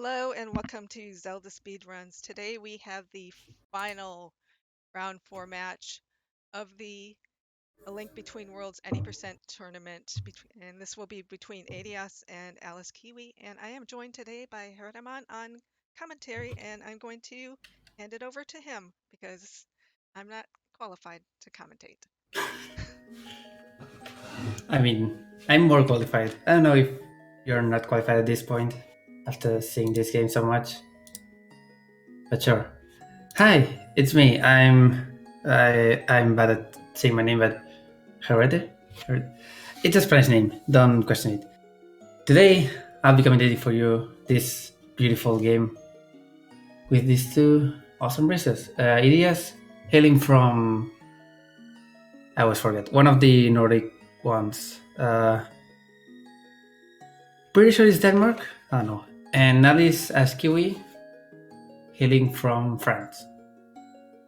Hello and welcome to Zelda Speedruns. Today we have the final round 4 match of the A Link Between Worlds Any Percent tournament, and this will be between Edeas and Alice Kiwi. And I am joined today by Haraman on commentary, and I'm going to hand it over to him because I'm not qualified to commentate. I mean, I'm more qualified. I don't know if you're not qualified at this point after seeing this game so much, but sure. Hi, it's me. I'm bad at saying my name, but Herede? It's a Spanish name. Don't question it. Today, I'll be commentating for you this beautiful game with these two awesome races. Edeas, hailing from I always forget one of the Nordic ones. Pretty sure it's Denmark. I don't know. And Alice as Kiwi, hailing from France.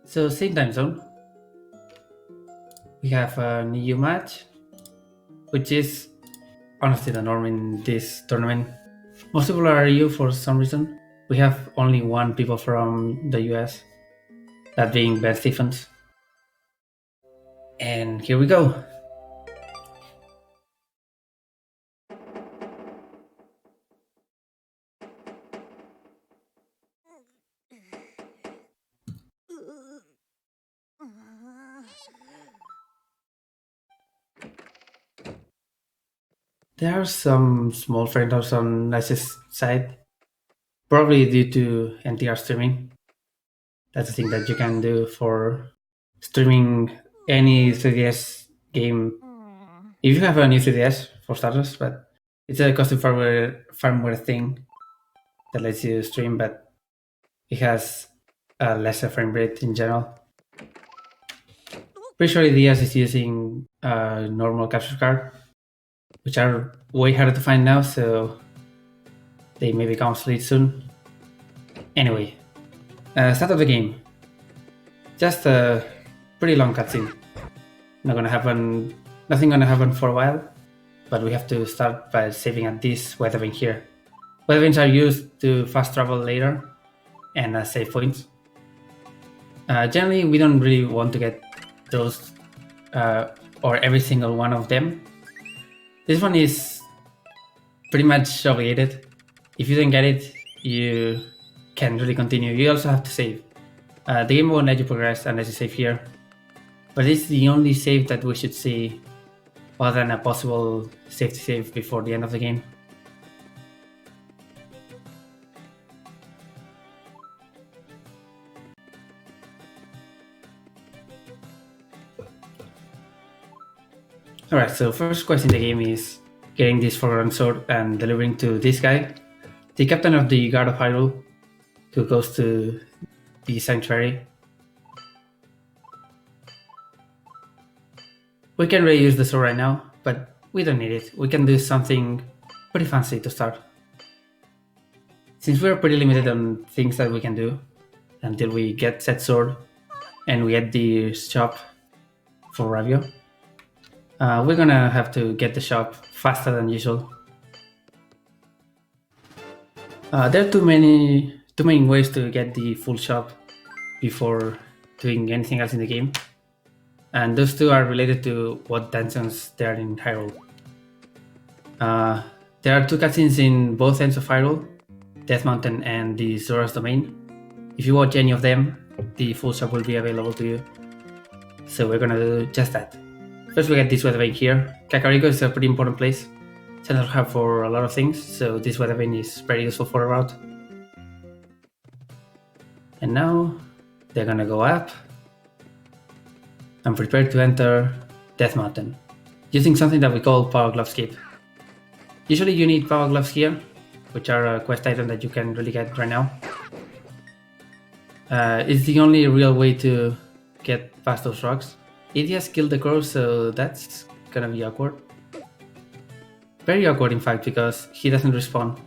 So same time zone. We have an EU match, which is honestly the norm in this tournament. Most people are EU for some reason. We have only one people from the US, that being Ben Stephens. And here we go. There are some small frame drops on Nice's side, probably due to NTR streaming. That's a thing that you can do for streaming any 3DS game. If you have a new 3DS, for starters, but it's a custom firmware thing that lets you stream, but it has a lesser frame rate in general. Pretty sure Edeas is using a normal capture card, which are way harder to find now, so they may become obsolete soon. Anyway, start of the game. Just a pretty long cutscene. Nothing gonna happen for a while, but we have to start by saving at this weather vane here. Weather vanes are used to fast travel later and as save points. Generally, we don't really want to get those or every single one of them. This one is pretty much obligated. If you don't get it, you can really continue. You also have to save. The game won't let you progress unless you save here, but it's the only save that we should see other than a possible safety save before the end of the game. Alright, so first quest in the game is getting this forgotten sword and delivering to this guy, the captain of the Guard of Hyrule, who goes to the sanctuary. We can really use the sword right now, but we don't need it. We can do something pretty fancy to start. Since we're pretty limited on things that we can do until we get said sword and we get the shop for Ravio, we're gonna have to get the shop faster than usual. There are too many ways to get the full shop before doing anything else in the game, and those two are related to what dungeons there are in Hyrule. There are two cutscenes in both ends of Hyrule, Death Mountain and the Zora's Domain. If you watch any of them, the full shop will be available to you. So we're gonna do just that. First we get this weather vane here. Kakariko is a pretty important place. Central hub for a lot of things, so this weather vane is very useful for a route. And now they're gonna go up and prepare to enter Death Mountain, using something that we call Power Glove Skip. Usually you need Power Gloves here, which are a quest item that you can really get right now. It's the only real way to get past those rocks. Edeas killed the crow, so that's gonna be awkward. Very awkward in fact, because he doesn't respawn.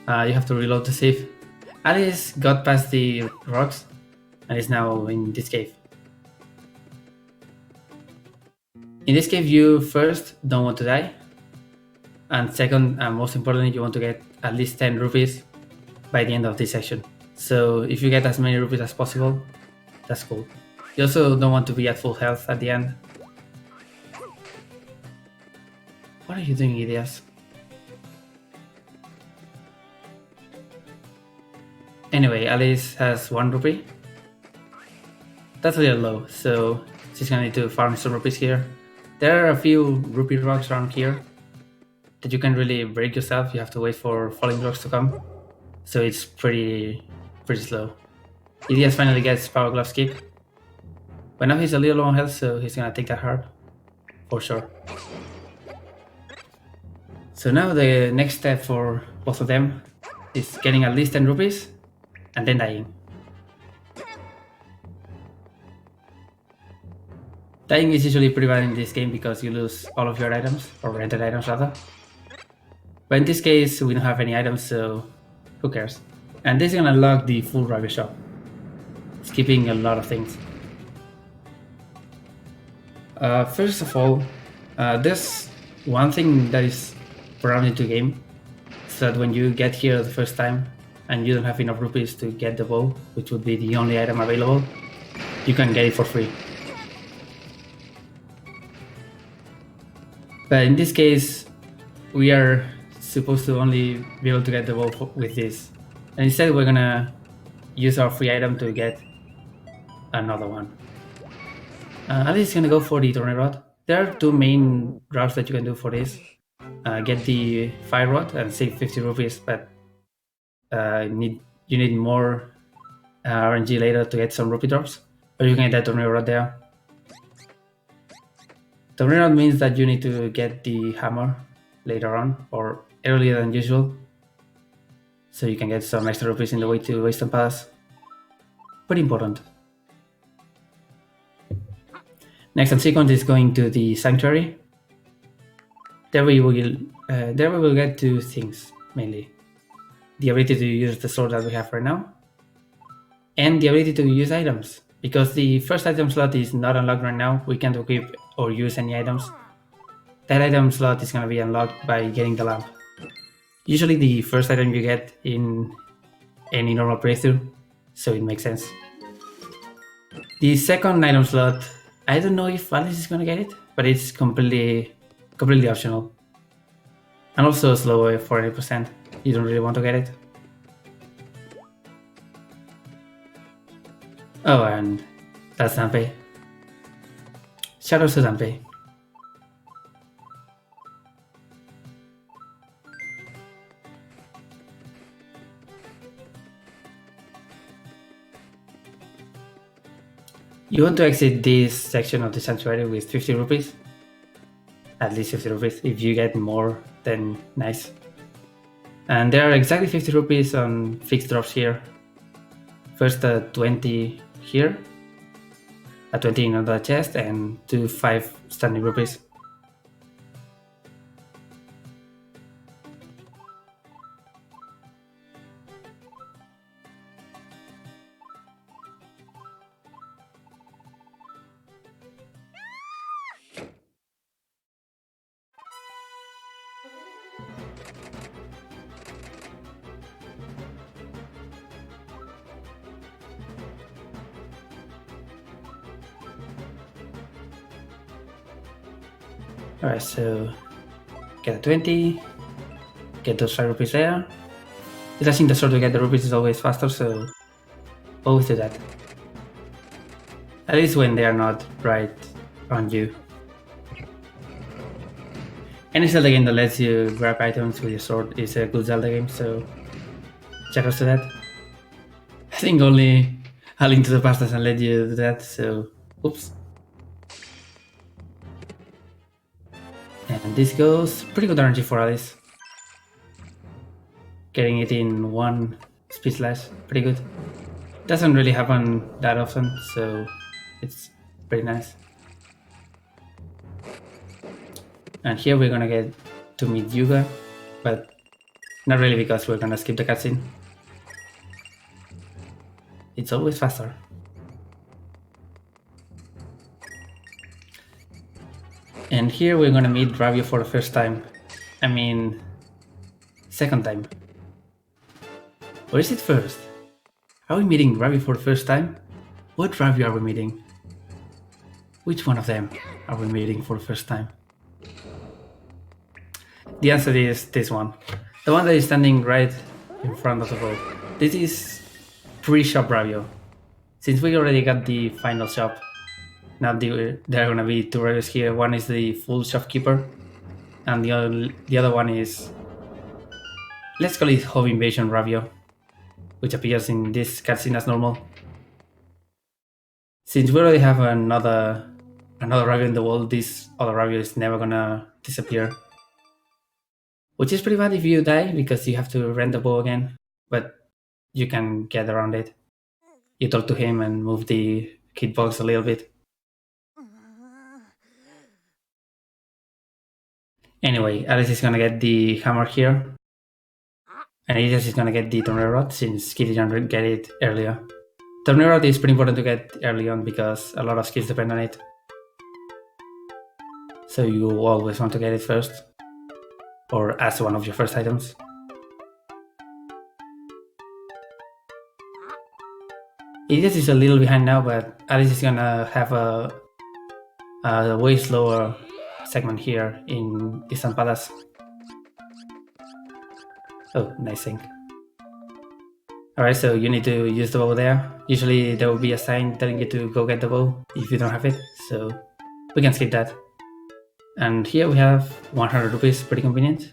You have to reload to save. Alice got past the rocks and is now in this cave. In this cave you first don't want to die, and second and most importantly you want to get at least 10 rupees by the end of this section. So if you get as many rupees as possible, that's cool. You also don't want to be at full health at the end. What are you doing, Edeas? Anyway, Alice has 1 rupee. That's a little low, so she's gonna need to farm some rupees here. There are a few rupee rocks around here that you can't really break yourself. You have to wait for falling rocks to come. So it's pretty slow. Edeas finally gets Power Glove Skip. But now he's a little low on health, so he's gonna take that hard. For sure. So now the next step for both of them is getting at least 10 rupees and then dying. Dying is usually pretty bad in this game because you lose all of your items, or rented items rather. But in this case, we don't have any items, so who cares? And this is gonna unlock the full Rabbit Shop, skipping a lot of things. First of all, there's one thing that is programmed into the game, so that when you get here the first time and you don't have enough rupees to get the bow, which would be the only item available, you can get it for free. But in this case, we are supposed to only be able to get the bow with this. And instead we're gonna use our free item to get another one. Alice is gonna go for the Tornado Rod. There are 2 main routes that you can do for this. Get the Fire Rod and save 50 rupees, but you need more RNG later to get some rupee drops. Or you can get that Tornado Rod there. Tornado Rod means that you need to get the hammer later on, or earlier than usual, so you can get some extra rupees in the way to Wasteland Palace. Pretty important. Next and sequence is going to the Sanctuary. There we will get 2 things, mainly. The ability to use the sword that we have right now, and the ability to use items. Because the first item slot is not unlocked right now, we can't equip or use any items. That item slot is gonna be unlocked by getting the lamp. Usually the first item you get in any normal playthrough, so it makes sense. The second item slot, I don't know if Alice is gonna get it, but it's completely optional. And also slow for 80%. You don't really want to get it. Oh, and that's Danpei. Shoutouts to Danpei. You want to exit this section of the Sanctuary with 50 rupees. At least 50 rupees. If you get more, then nice. And there are exactly 50 rupees on fixed drops here. First 20 here, a 20 in another chest, and 2 5 standing rupees. Alright, so get a 20, get those 5 rupees there. Utilizing the sword to get the rupees is always faster, so always do that. At least when they are not right on you. Any Zelda game that lets you grab items with your sword is a good Zelda game, so check us to that. I think only A Link to the Past doesn't let you do that, so oops. And this goes pretty good RNG for Alice. Getting it in 1 speed slash, pretty good. Doesn't really happen that often, so it's pretty nice. And here we're gonna get to meet Yuga, but not really because we're gonna skip the cutscene. It's always faster. And here we're gonna meet Rabio for the first time. I mean, second time. Or is it first? Are we meeting Ravi for the first time? What Ravi are we meeting? Which one of them are we meeting for the first time? The answer is this one. The one that is standing right in front of the boat. This is pre-shop Ravio. Since we already got the final shop, now there are gonna be two Ravios here. One is the full shopkeeper, and the other one is, let's call it Home Invasion Ravio, which appears in this cutscene as normal. Since we already have another Ravio in the world, this other Ravio is never gonna disappear. Which is pretty bad if you die, because you have to rent the bow again, but you can get around it. You talk to him and move the hitbox a little bit. Anyway, Alice is gonna get the hammer here, and Edeas is gonna get the tornado rod since Kitty didn't get it earlier. Tornado rod is pretty important to get early on because a lot of skills depend on it. So you always want to get it first, or as one of your first items. Edeas is a little behind now, but Alice is gonna have a way slower segment here in Eastern Palace. Oh, nice thing. Alright, so you need to use the bow there. Usually there will be a sign telling you to go get the bow if you don't have it, so we can skip that. And here we have 100 rupees, pretty convenient.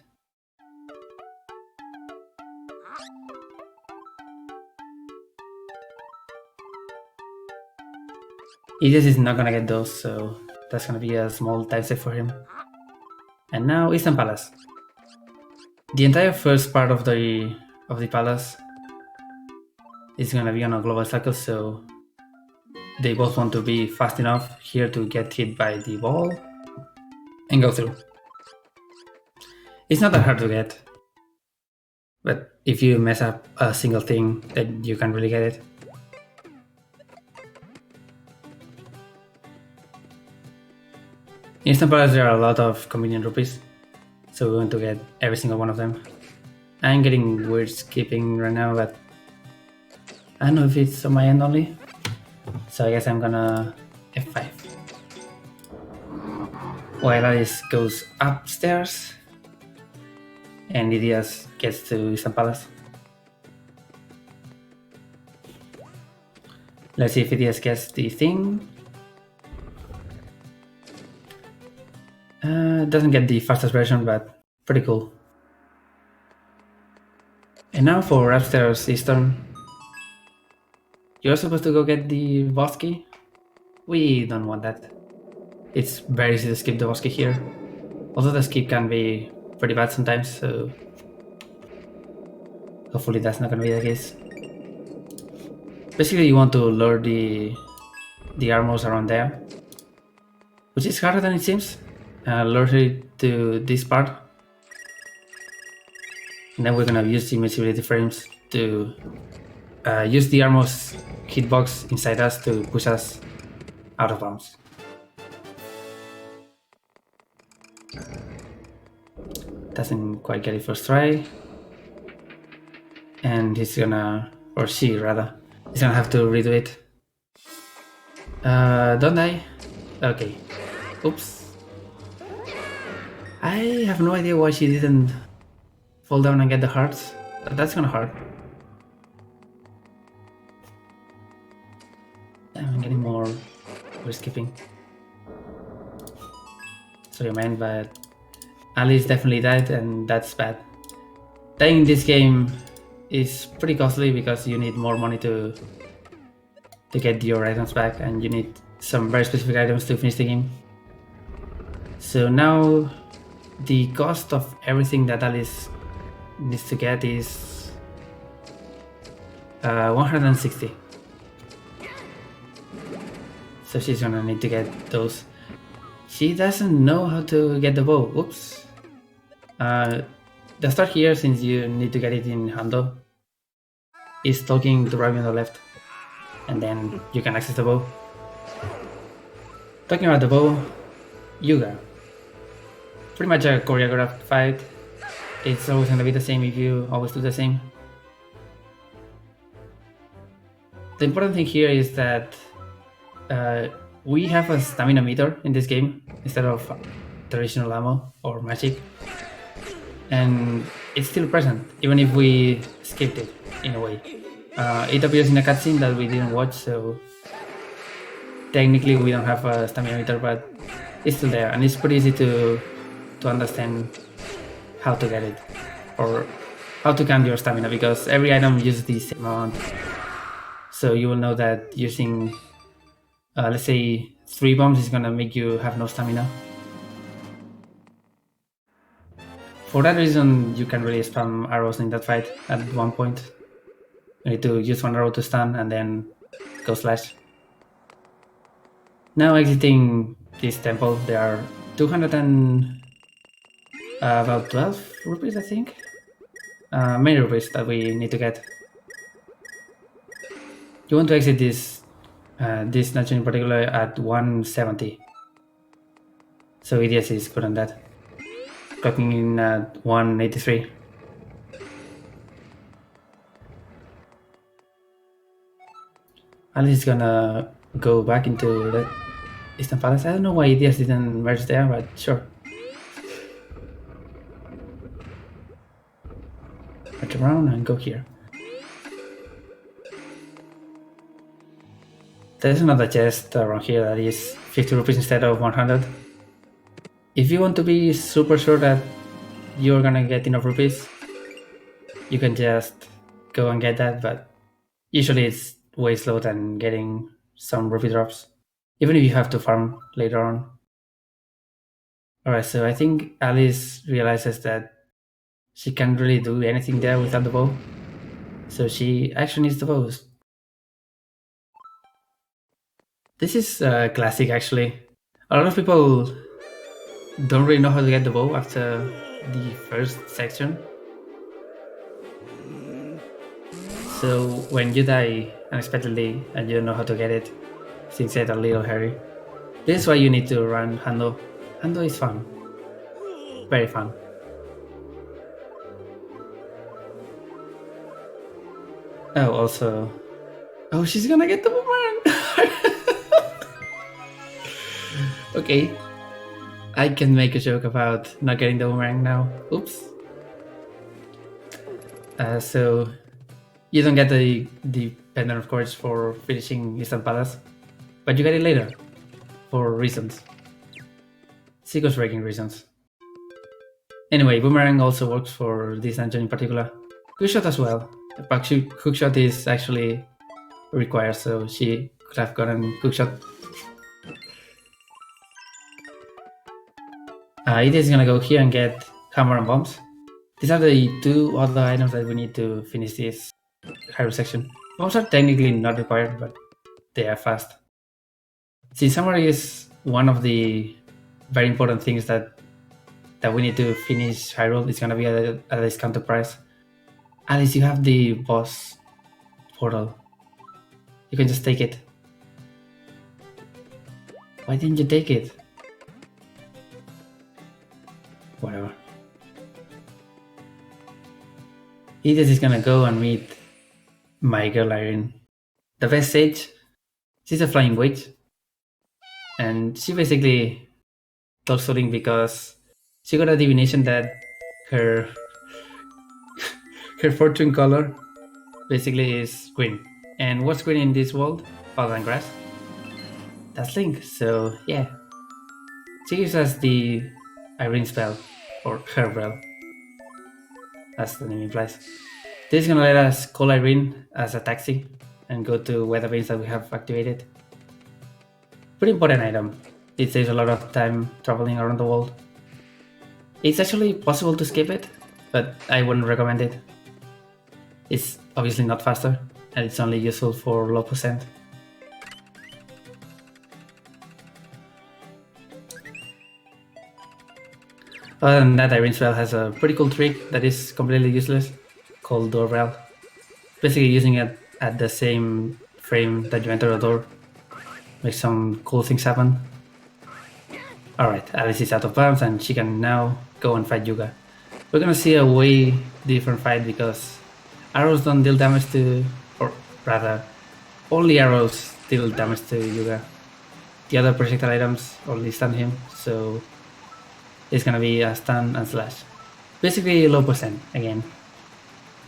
Edeas is not gonna get those, so that's gonna be a small time save for him. And now Eastern Palace. The entire first part of the palace is gonna be on a global cycle, so they both want to be fast enough here to get hit by the ball and go through. It's not that hard to get, but if you mess up a single thing, then you can't really get it. In Instant Palace there are a lot of convenient rupees, so we want to get every single one of them. I'm getting weird skipping right now, but I don't know if it's on my end only, so I guess I'm gonna F5. While Alice goes upstairs, and Edeas gets to Instant Palace. Let's see if Edeas gets the thing. Doesn't get the fastest version, but pretty cool. And now for upstairs Eastern. You're supposed to go get the boss key? We don't want that. It's very easy to skip the boss key here. Although the skip can be pretty bad sometimes, so hopefully that's not gonna be the case. Basically you want to lure the armors around there, which is harder than it seems. Lure it to this part, and then we're gonna use the invincibility frames to use the armor's hitbox inside us to push us out of bounds. Doesn't quite get it first try, and he's gonna, or she rather, he's gonna have to redo it. Don't die? Okay. Oops. I have no idea why she didn't fall down and get the hearts. That's gonna hurt. I'm getting more skipping. Sorry man, but Alice definitely died, and that's bad. Dying in this game is pretty costly because you need more money to get your items back, and you need some very specific items to finish the game. So now the cost of everything that Alice needs to get is 160. So she's gonna need to get those. She doesn't know how to get the bow. Oops. The start here, since you need to get it in handle, is talking to Ravi on the left, and then you can access the bow. Talking about the bow, Yuga. Pretty much a choreographed fight. It's always gonna be the same if you always do the same. the important thing here is that we have a stamina meter in this game instead of traditional ammo or magic, and it's still present even if we skipped it in a way. It appears in a cutscene that we didn't watch, so technically we don't have a stamina meter, but it's still there, and it's pretty easy to understand how to get it or how to count your stamina, because every item uses the same amount. So you will know that using let's say 3 bombs is gonna make you have no stamina. For that reason, you can really spam arrows in that fight at one point. You need to use one arrow to stun and then go slash. Now exiting this temple, there are 200 and about 12 rupees, I think. Many rupees that we need to get. You want to exit this dungeon in particular at 170. So Edeas is good on that. Clocking in at 183. Alice is gonna go back into the Eastern Palace. I don't know why Edeas didn't merge there, but sure. Merge around and go here. There's another chest around here that is 50 rupees instead of 100. If you want to be super sure that you're gonna get enough rupees, you can just go and get that, but usually it's way slower than getting some rupee drops, even if you have to farm later on. Alright, so I think Alice realizes that she can't really do anything there without the bow, so she actually needs the bows. This is classic actually. A lot of people don't really know how to get the bow after the first section. So when you die unexpectedly and you don't know how to get it, things get a little hairy. This is why you need to run Hando. Hando is fun. Very fun. Oh, also... Oh, she's gonna get the boomerang! Okay. I can make a joke about not getting the boomerang now. Oops. So... You don't get the pendant, of course, for finishing Eastern Palace, but you get it later, for reasons. Sequence breaking reasons. Anyway, boomerang also works for this dungeon in particular. Hookshot as well, but hookshot is actually required, so she could have gotten hookshot. It is gonna go here and get hammer and bombs. These are the 2 other items that we need to finish this hyrule section. Bombs are technically not required, but they are fast. Since hammer is one of the very important things that we need to finish Hyrule, it's gonna be at a discounted price. At least you have the boss portal. You can just take it. Why didn't you take it? Whatever. Edeas is gonna go and meet my girl Irene. The best sage. She's a flying witch. And she basically talks to Link because she got a divination that her fortune color basically is green. And what's green in this world other than grass? That's Link. So yeah. She gives us the Irene spell, or her spell, as the name implies. This is gonna let us call Irene as a taxi and go to weather vanes that we have activated. Pretty important item. It saves a lot of time traveling around the world. It's actually possible to skip it, but I wouldn't recommend it. It's obviously not faster, and it's only useful for low percent. Other than that, Irene's spell has a pretty cool trick that is completely useless, called Door Bell. Basically using it at the same frame that you enter a door makes some cool things happen. Alright, Alice is out of bounds and she can now go and fight Yuga. We're gonna see a way different fight because arrows don't deal damage to, or rather, only arrows deal damage to Yuga. The other projectile items only stun him, so it's gonna be a stun and slash. Basically low percent again.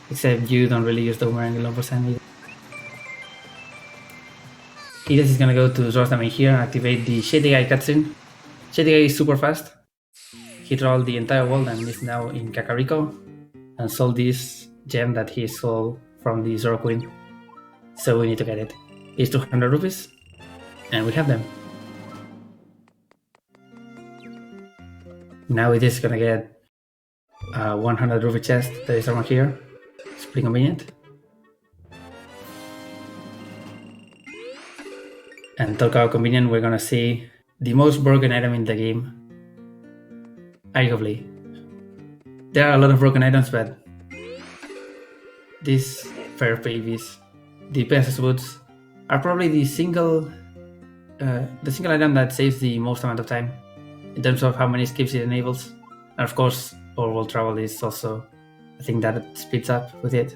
Except you don't really use the boomerang in low percent either. Edeas is gonna go to Source Domain here and activate the Shady Guy cutscene. Shady Guy is super fast. He trolled the entire world and is now in Kakariko and sold this gem that he stole from the Zoro Queen. So we need to get it. It's 200 rupees and we have them. Now it is gonna get a 100 rupee chest that is around here. It's pretty convenient. And talk about convenient, we're gonna see the most broken item in the game. Arguably. There are a lot of broken items, but these fair babies, the Pegasus boots, are probably the single item that saves the most amount of time in terms of how many skips it enables. And of course, overworld travel is also a thing that speeds up with it.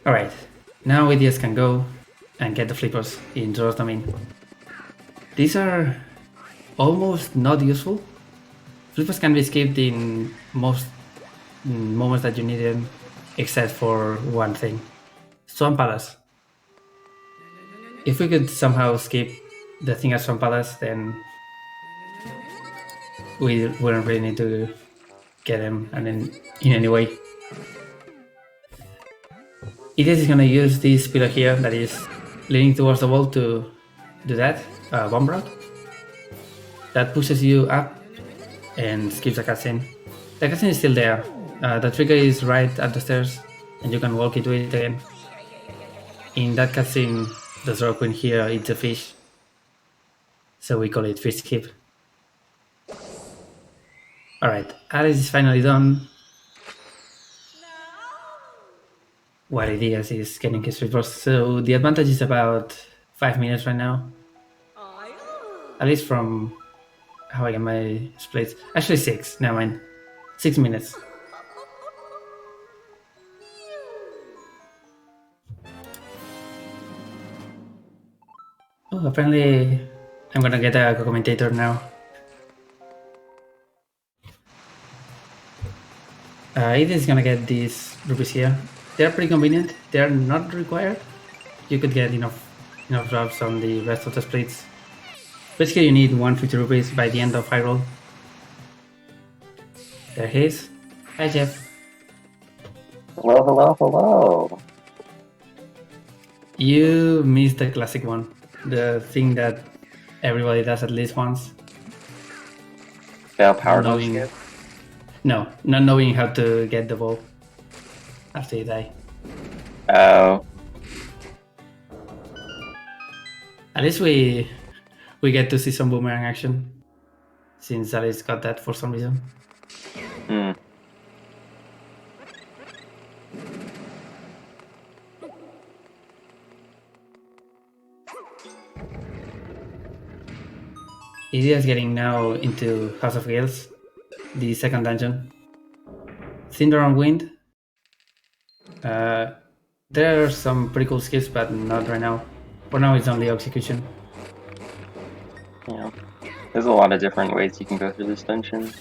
Alright, now Edeas can go and get the flippers in Zoro's domain. These are almost not useful. Flippers can be skipped in most moments that you need them, except for one thing. Swamp Palace. If we could somehow skip the thing at Swamp Palace, then we wouldn't really need to get him and in any way. Edeas is gonna use this pillar here that is leaning towards the wall to do that, bomb route. That pushes you up and skips the cutscene. The cutscene is still there. The trigger is right at the stairs and you can walk into it again. In that cutscene, the Zoro Queen here eats a fish, so we call it fish skip. Alright, Alice is finally done. While Edeas is getting his reverse, so the advantage is about 5 minutes right now. At least from how I get my splits. Actually 6, never mind. 6 minutes. Oh, apparently I'm gonna get a commentator now. Edeas is gonna get these rupees here. They're pretty convenient. They're not required. You could get enough drops on the rest of the splits. Basically, you need 150 rupees by the end of high roll. There he is. Hi, Jeff. Hello, hello, hello. You missed the classic one. The thing that everybody does at least once. Yeah, power knowing, skip. No, not knowing how to get the ball after you die. Oh. At least we get to see some boomerang action, since Alice got that for some reason. Hmm. Edeas getting now into House of Gales, the second dungeon. Cinder on Wind. There are some pretty cool skips, but not right now. For now, it's only execution. Yeah. There's a lot of different ways you can go through this dungeon.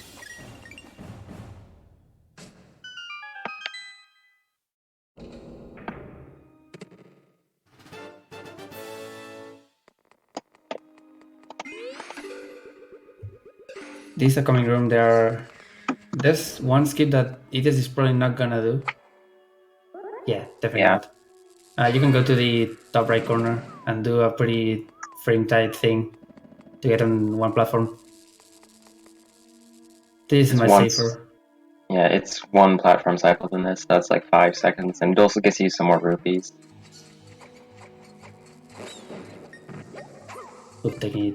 This is a coming room. There's one skip that Edeas is probably not gonna do. Yeah, definitely not. You can go to the top right corner and do a pretty frame tight thing to get on one platform. This is much safer. Yeah, it's one platform cycle than this. That's like 5 seconds, and it also gets you some more rupees. Good, taking it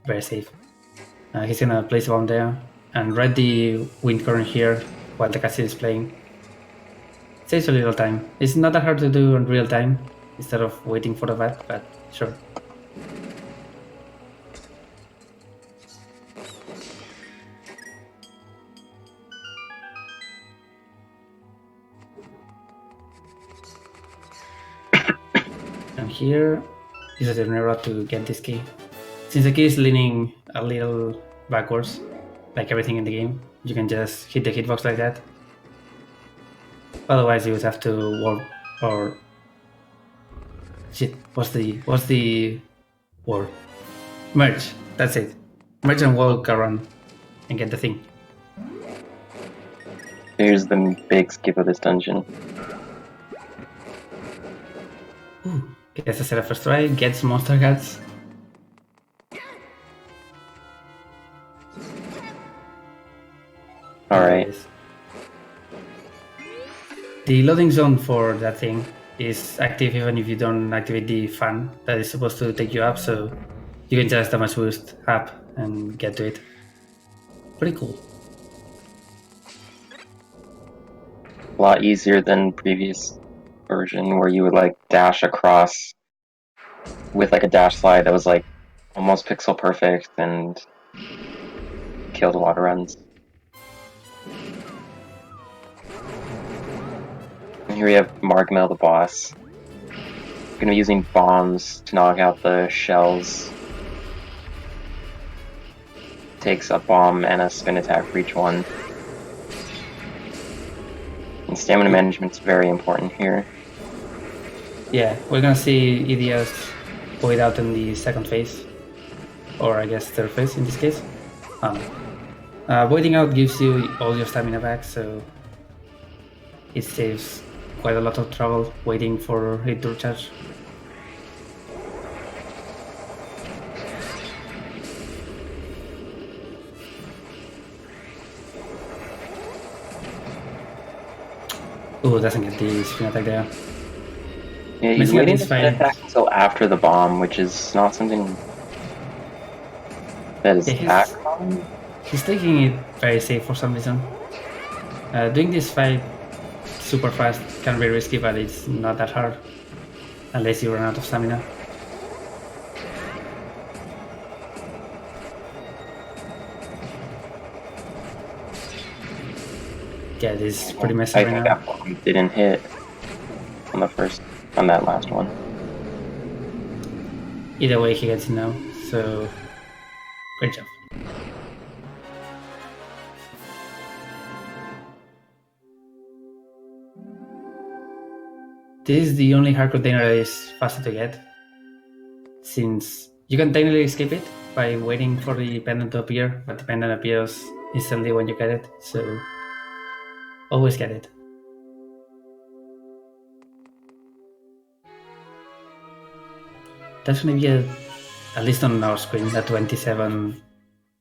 very safe. He's gonna place a bomb there and ride the wind current here while the cutscene is playing. It saves a little time. It's not that hard to do in real time instead of waiting for the VAT, but sure. And here is the route to get this key. Since the key is leaning a little backwards, like everything in the game, you can just hit the hitbox like that. Otherwise, you would have to walk or shit. What's the word? Merge. That's it. Merge and walk around and get the thing. Here's the big skip of this dungeon. Ooh, gets a set of first try. Gets monster guts. Alright. The loading zone for that thing is active even if you don't activate the fan that is supposed to take you up, so you can just damage boost up and get to it. Pretty cool. A lot easier than previous version where you would like dash across with like a dash slide that was like almost pixel perfect and killed a lot of runs. And here we have Margmel the boss. Gonna be using bombs to knock out the shells. Takes a bomb and a spin attack for each one. And stamina management's very important here. Yeah, we're gonna see Edeas void out in the second phase, or I guess third phase in this case. Voiding out gives you all your stamina back, so it saves quite a lot of trouble waiting for it to recharge. Ooh, doesn't get the spin attack there. Yeah, he's Missing waiting is to spin fine. attack until after the bomb, which is not something that is Yeah, that common. He's taking it very safe for some reason. Doing this fight super fast can be risky, but it's not that hard unless you run out of stamina. Yeah, this is pretty messy I right think now. that bomb didn't hit on that last one. Either way, he gets it now, so great job. This is the only hard container that is faster to get, since you can technically skip it by waiting for the pendant to appear, but the pendant appears instantly when you get it, so always get it. That's gonna be at least on our screen, a 27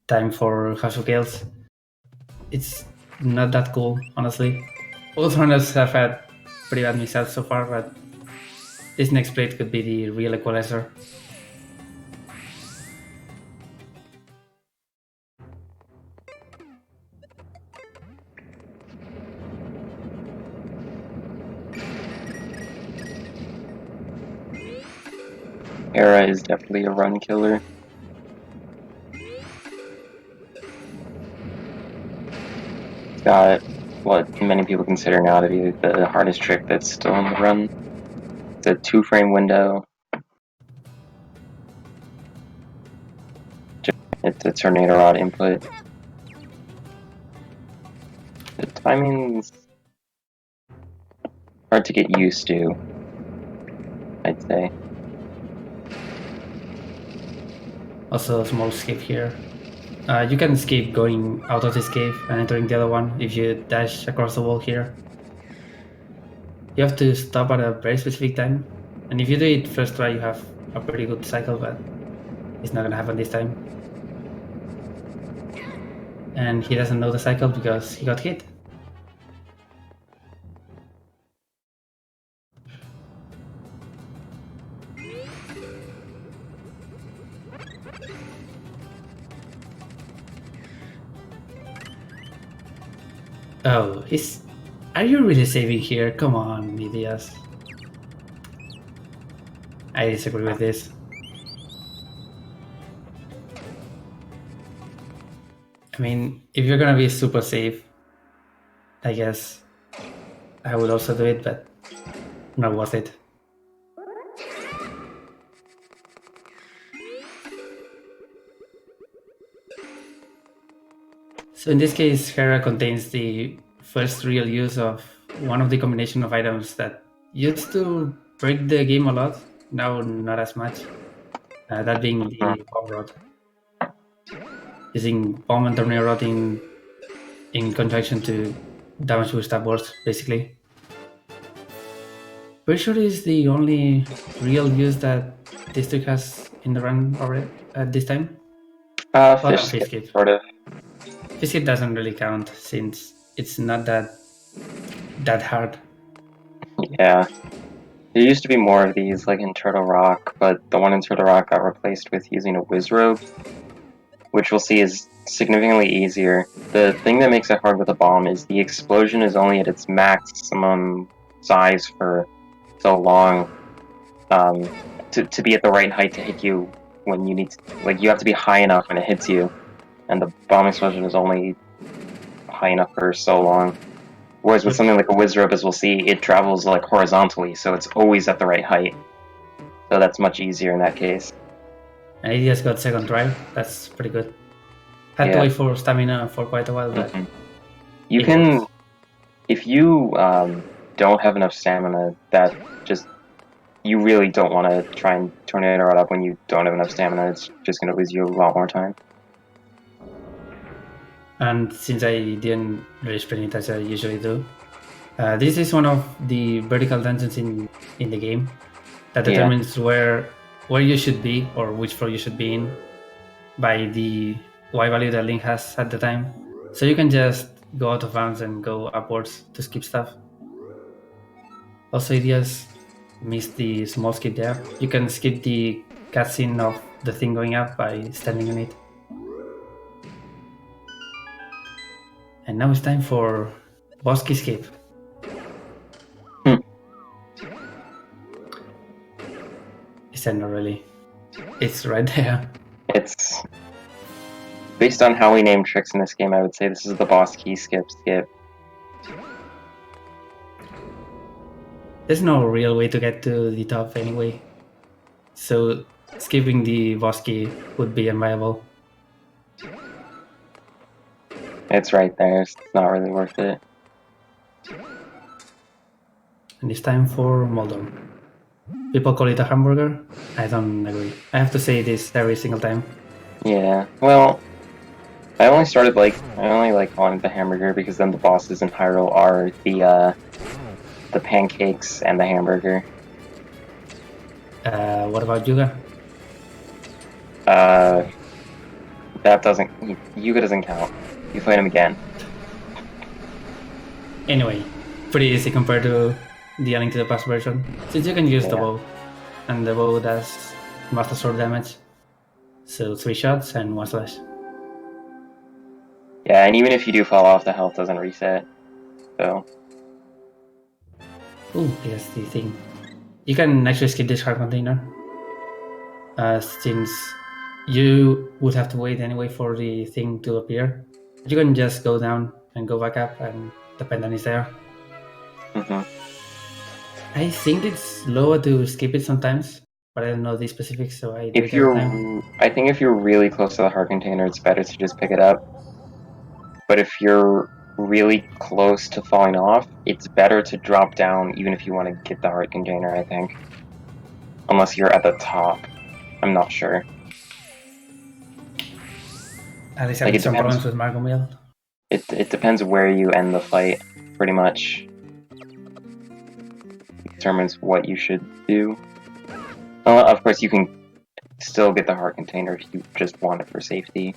time for House of Gales. It's not that cool, honestly. Both runners have had pretty bad mix-ups so far, but this next plate could be the real equalizer. Era is definitely a run killer. It's got what many people consider now to be the hardest trick that's still on the run. It's a 2-frame window. It's a tornado rod input. The timing's hard to get used to, I'd say. Also a small skip here. You can skip going out of this cave and entering the other one if you dash across the wall here. You have to stop at a very specific time, and if you do it first try you have a pretty good cycle, but it's not gonna happen this time. And he doesn't know the cycle because he got hit. Oh, are you really saving here? Come on, Edeas. I disagree with this. I mean, if you're gonna be super safe, I guess I would also do it, but not worth it. So in this case, Hera contains the first real use of one of the combination of items that used to break the game a lot, now not as much. That being the bomb rod. Using bomb and tornado rod in conjunction to damage boost upwards, basically. Pretty sure is the only real use that this trick has in the run already at this time. Fish skip, Skip. sort of. Fish skip doesn't really count since it's not that hard. Yeah. There used to be more of these, like in Turtle Rock, but the one in Turtle Rock got replaced with using a Whiz Robe, which we'll see is significantly easier. The thing that makes it hard with a bomb is the explosion is only at its maximum size for so long, to be at the right height to hit you when you need to, like, you have to be high enough when it hits you, and the bomb explosion is only high enough for so long. Whereas with something like a Whiz Robe, as we'll see, it travels like horizontally, so it's always at the right height. So that's much easier in that case. And it just got second try. That's pretty good. Had to wait for stamina for quite a while, but you can, if you don't have enough stamina, that just, you really don't want to try and tornado rod up when you don't have enough stamina. It's just going to lose you a lot more time. And since I didn't really sprint it as I usually do, this is one of the vertical dungeons in the game that determines where you should be or which floor you should be in by the Y value that Link has at the time. So you can just go out of bounds and go upwards to skip stuff. Also, Edeas missed the small skip there. You can skip the cutscene of the thing going up by standing on it. And now it's time for Bosky Skip. Is that not really? It's right there. It's based on how we name tricks in this game. I would say this is the boss key skip. There's no real way to get to the top anyway, so skipping the boss key would be unviable. It's right there. It's not really worth it. And it's time for Moldon. People call it a hamburger. I don't agree. I have to say this every single time. Yeah, well, I only like calling it the hamburger because then the bosses in Hyrule are the pancakes and the hamburger. What about Yuga? That doesn't, Yuga doesn't count. You fight him again. Anyway, pretty easy compared to the Link to the Past version, since you can use the bow, and the bow does Master Sword damage. So 3 shots and 1 slash. Yeah, and even if you do fall off, the health doesn't reset. So. Ooh, here's the thing. You can actually skip this hard container, since you would have to wait anyway for the thing to appear. You can just go down and go back up, and the pendant is there. I think it's lower to skip it sometimes, but I don't know the specifics, so I do it every time. I think if you're really close to the heart container, it's better to just pick it up. But if you're really close to falling off, it's better to drop down even if you want to get the heart container, I think. Unless you're at the top. I'm not sure. At least I have some problems with Margot Mill. It depends where you end the fight, pretty much. It determines what you should do. Well, of course, you can still get the heart container if you just want it for safety.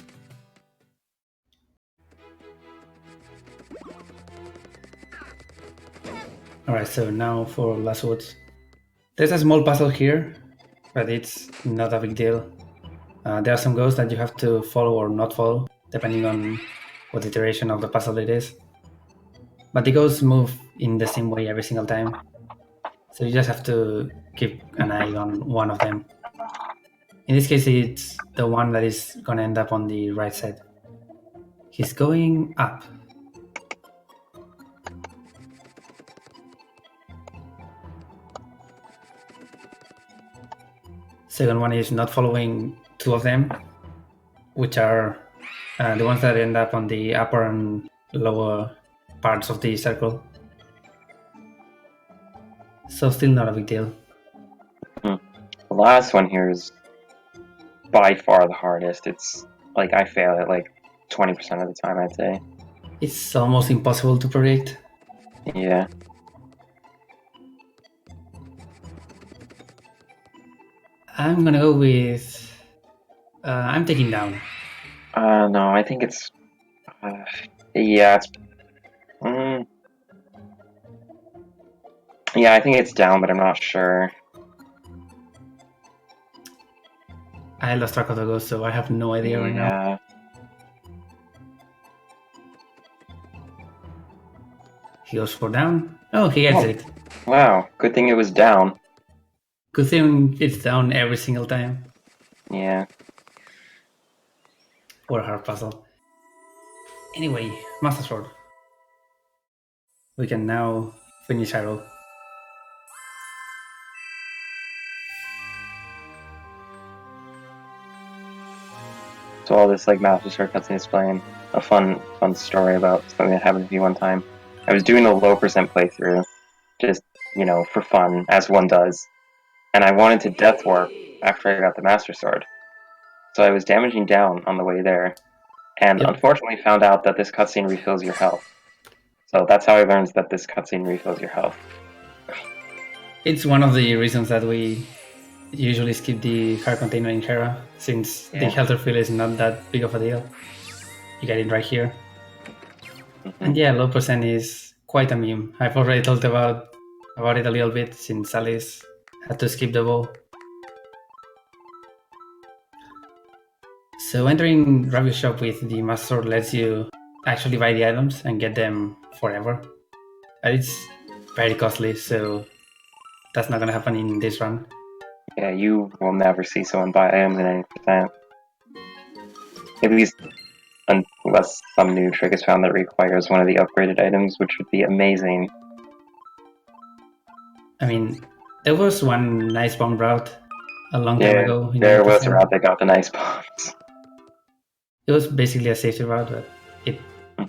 Alright, so now for Last Woods. There's a small puzzle here, but it's not a big deal. There are some ghosts that you have to follow or not follow, depending on what iteration of the puzzle it is. but the ghosts move in the same way every single time. So you just have to keep an eye on one of them. In this case, it's the one that is gonna end up on the right side. He's going up. Second one is not following two of them, which are the ones that end up on the upper and lower parts of the circle. So still not a big deal. The last one here is by far the hardest. It's like I fail it like 20% of the time, I'd say. It's almost impossible to predict. Yeah. I'm gonna go with... I'm taking down. No, I think it's... yeah, it's... yeah, I think it's down, but I'm not sure. I lost track of the ghost, so I have no idea right now. Yeah. He goes for down. Oh, he gets it. Wow, good thing it was down. Good thing it's down every single time. Yeah. What a hard puzzle. Anyway, Master Sword. We can now finish Arrow. So all this like Master Sword cutscene is playing a fun story about something that happened to me one time. I was doing a low percent playthrough, just, you know, for fun, as one does. And I wanted to death warp after I got the Master Sword. So I was damaging down on the way there, and unfortunately found out that this cutscene refills your health. So that's how I learned that this cutscene refills your health. It's one of the reasons that we usually skip the heart container in Hera, since the health refill is not that big of a deal. You get it right here. And yeah, low percent is quite a meme. I've already talked about it a little bit, since Alice had to skip the bow. So entering Ravi's shop with the Master Sword lets you actually buy the items and get them forever. But it's very costly, so that's not gonna happen in this run. Yeah, you will never see someone buy items in 90%. At least unless some new trick is found that requires one of the upgraded items, which would be amazing. I mean, there was one nice bomb route a long time ago. There was a route that got the nice bombs. It was basically a safety route, but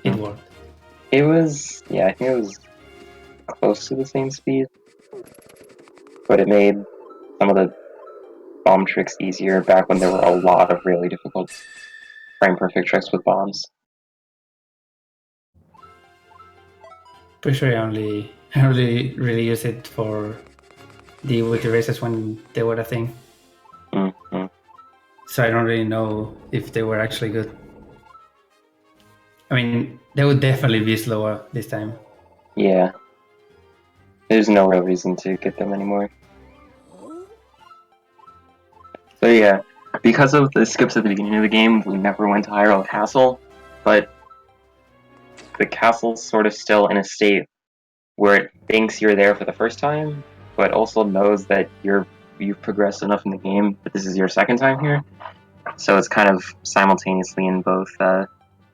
it worked. It was, yeah, I think it was close to the same speed, but it made some of the bomb tricks easier back when there were a lot of really difficult frame perfect tricks with bombs. Pretty sure I only really used it for the weekly races when they were a thing. So I don't really know if they were actually good. I mean, they would definitely be slower this time. Yeah. There's no real reason to get them anymore. So yeah, because of the skips at the beginning of the game, we never went to Hyrule Castle, but the castle's sort of still in a state where it thinks you're there for the first time, but also knows that you've progressed enough in the game that this is your second time here. So it's kind of simultaneously in both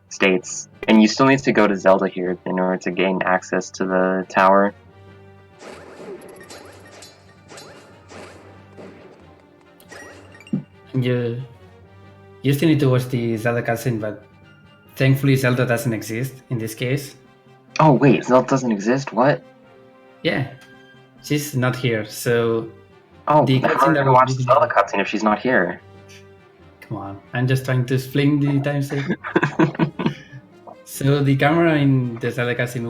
states. And you still need to go to Zelda here in order to gain access to the tower. You still need to watch the Zelda cutscene, but thankfully Zelda doesn't exist in this case. Oh wait, Zelda doesn't exist? What? Yeah, she's not here, so... Oh, how are we gonna watch the Zelda cutscene if she's not here? Come on, I'm just trying to explain the timestamp. So the camera in the Zelda cutscene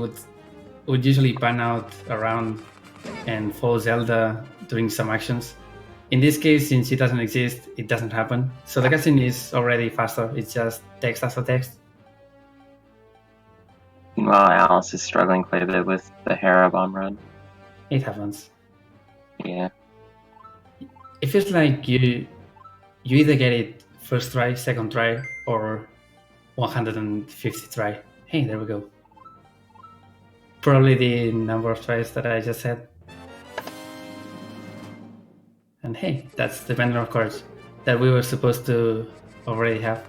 would usually pan out around and follow Zelda doing some actions. In this case, since it doesn't exist, it doesn't happen. So the cutscene is already faster. It's just text after text. Meanwhile, Alice is struggling quite a bit with the Hera bomb run. It happens. Yeah. It feels like you either get it first try, second try, or 150th try. Hey, there we go. probably the number of tries that I just said. And hey, that's the bundle of cards that we were supposed to already have.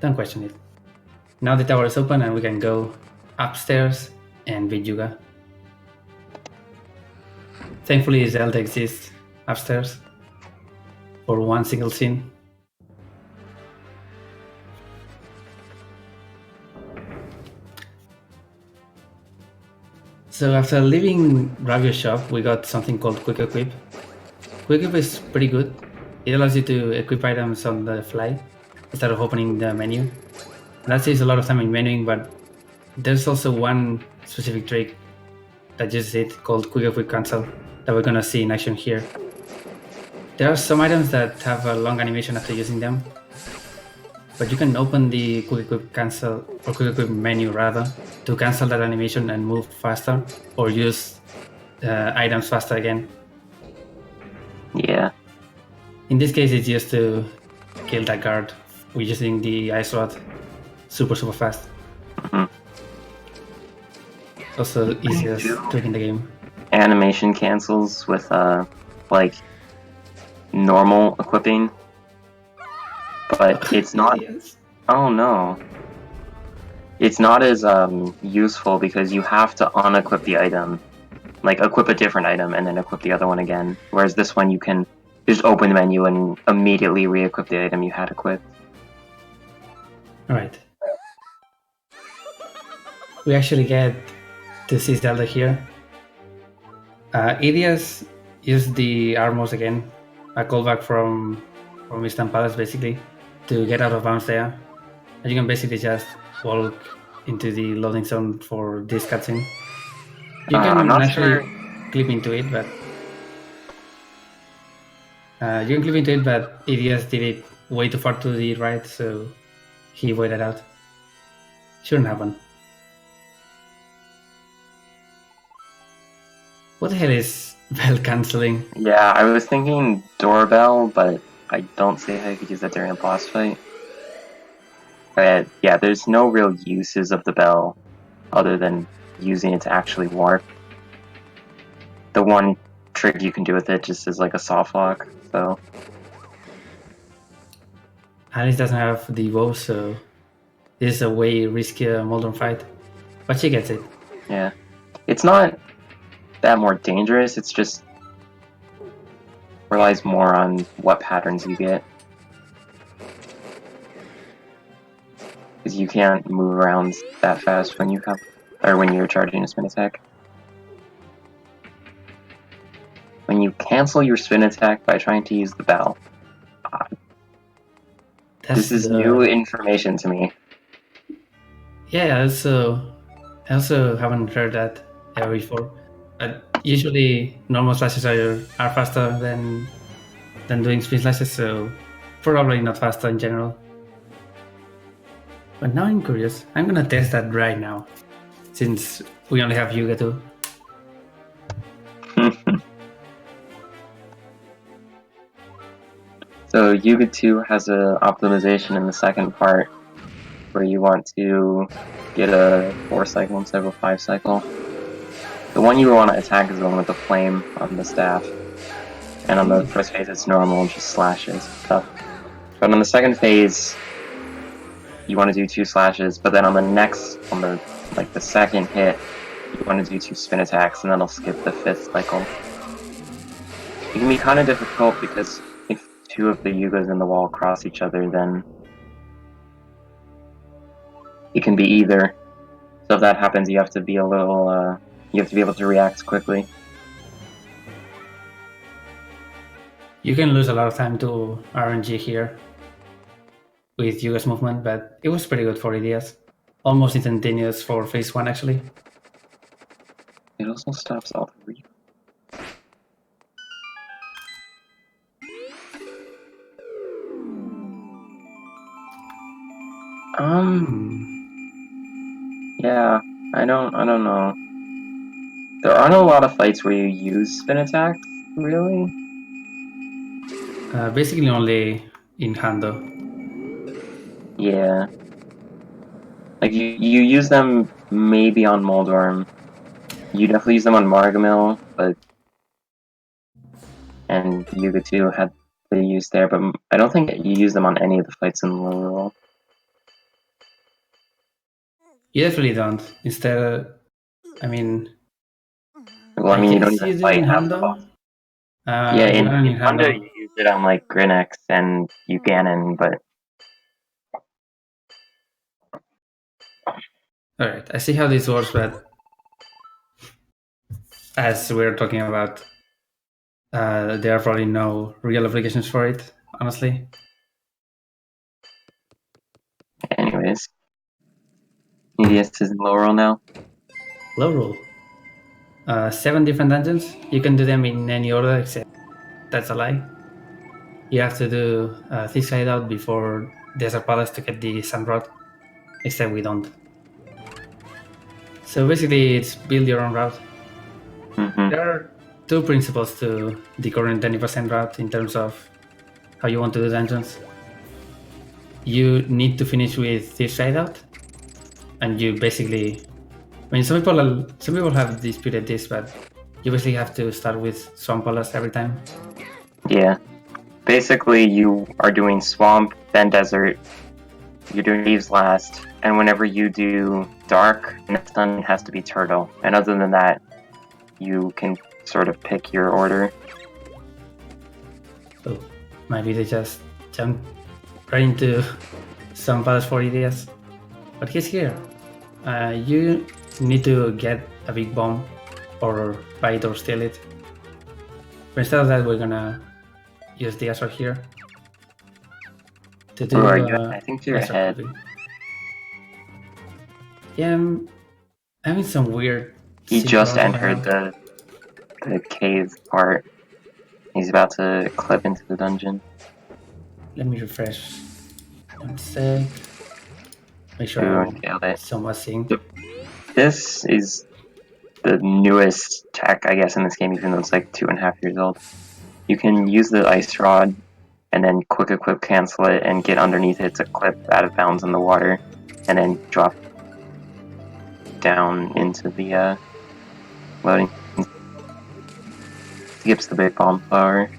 Don't question it. Now the tower is open and we can go upstairs and beat Yuga. Thankfully, Zelda exists upstairs for one single scene. So after leaving Ravio's shop, we got something called Quick Equip. Quick Equip is pretty good. It allows you to equip items on the fly instead of opening the menu. That saves a lot of time in menuing, but there's also one specific trick that uses it called Quick Equip Cancel that we're gonna see in action here. There are some items that have a long animation after using them, but you can open the Quick Equip Cancel or Quick Equip menu rather to cancel that animation and move faster or use items faster again. Yeah. In this case, it's used to kill that guard using the ice rod super fast. Mm-hmm. Also the easiest trick in the game. Animation cancels with like normal equipping, but it's not. Yes. Oh no. It's not as useful because you have to unequip the item, like equip a different item and then equip the other one again. Whereas this one you can just open the menu and immediately re-equip the item you had equipped. Alright. We actually get to see Zelda here. Edeas used the armors again, a callback from Eastern Palace basically, to get out of bounds there. And you can basically just walk into the loading zone for this cutscene. You can actually clip into it, but Edeas did it way too far to the right, so he waited out. Shouldn't happen. What the hell is bell canceling? Yeah, I was thinking doorbell, but I don't see how you could use that during a boss fight. But yeah, there's no real uses of the bell other than using it to actually warp. The one trick you can do with it just is like a soft lock, so... Alice doesn't have the bow, so this is a way riskier modern fight. But she gets it. Yeah. It's not that more dangerous, it's just relies more on what patterns you get. Because you can't move around that fast when you have, or when you're charging a spin attack. When you cancel your spin attack by trying to use the bell. This is new information to me. Yeah, I also haven't heard that ever before. But usually normal slashes are faster than doing spin slashes, so probably not faster in general. But now I'm curious. I'm gonna test that right now, since we only have Yuga too. So Yuga 2 has an optimization in the second part where you want to get a 4 cycle instead of a 5 cycle. The one you want to attack is the one with the flame on the staff. And on the first phase it's normal, just slashes stuff. But on the second phase you want to do 2 slashes, but then on the second hit you want to do 2 spin attacks and then it'll skip the 5th cycle. It can be kind of difficult because if 2 of the Yugas in the wall cross each other, then it can be either. So if that happens, you have to be you have to be able to react quickly. You can lose a lot of time to RNG here with Yuga's movement, but it was pretty good for Edeas. Almost instantaneous for phase 1 actually. It also stops all the re- Yeah, I don't know. There aren't a lot of fights where you use spin attacks, really? Basically only in Hando. Yeah. Like you use them maybe on Moldorm. You definitely use them on Margamil, but and Yuga too had the use there, but I don't think you use them on any of the fights in lower roll. You definitely don't. Instead, I mean, Well, I I mean, you don't guess even you do fight in half hand the boss. though. Yeah, You in learn in hand Honda though. you use it on like Grinix and Uganon, but Alright, I see how this works, but as we're talking about, there are probably no real applications for it, honestly. anyways. Edeas is in lower roll now. Low rule. 7 different dungeons. You can do them in any order except that's a lie. You have to do Thief's Hideout before Desert Palace to get the Sun Rod, except we don't. So basically, it's build your own route. Mm-hmm. There are two principles to the current 20% route in terms of how you want to do dungeons. You need to finish with Thief's Hideout, and you basically, I mean, some people have disputed this, but you basically have to start with Swamp Palace every time. Yeah. Basically, you are doing Swamp, then Desert. You're doing Leaves last, and whenever you do Dark, the next dungeon has to be Turtle. And other than that, you can sort of pick your order. So maybe they just jump right into some Palace for Edeas. But he's here. You need to get a big bomb or buy it or steal it. But instead of that, we're gonna use the Azure here to do. Or are you? I think you're Azure ahead. copy. Yeah, I'm having some weird. He just signals right entered now. the cave part. He's about to clip into the dungeon. Let me refresh. 1 sec. Make sure Ooh, I'm nailed it. somewhat synced. Yep. This is the newest tech, I guess, in this game, even though it's like 2.5 years old. You can use the ice rod and then quick equip cancel it and get underneath it to clip out of bounds in the water, and then drop down into the loading. Skips the big bomb flower.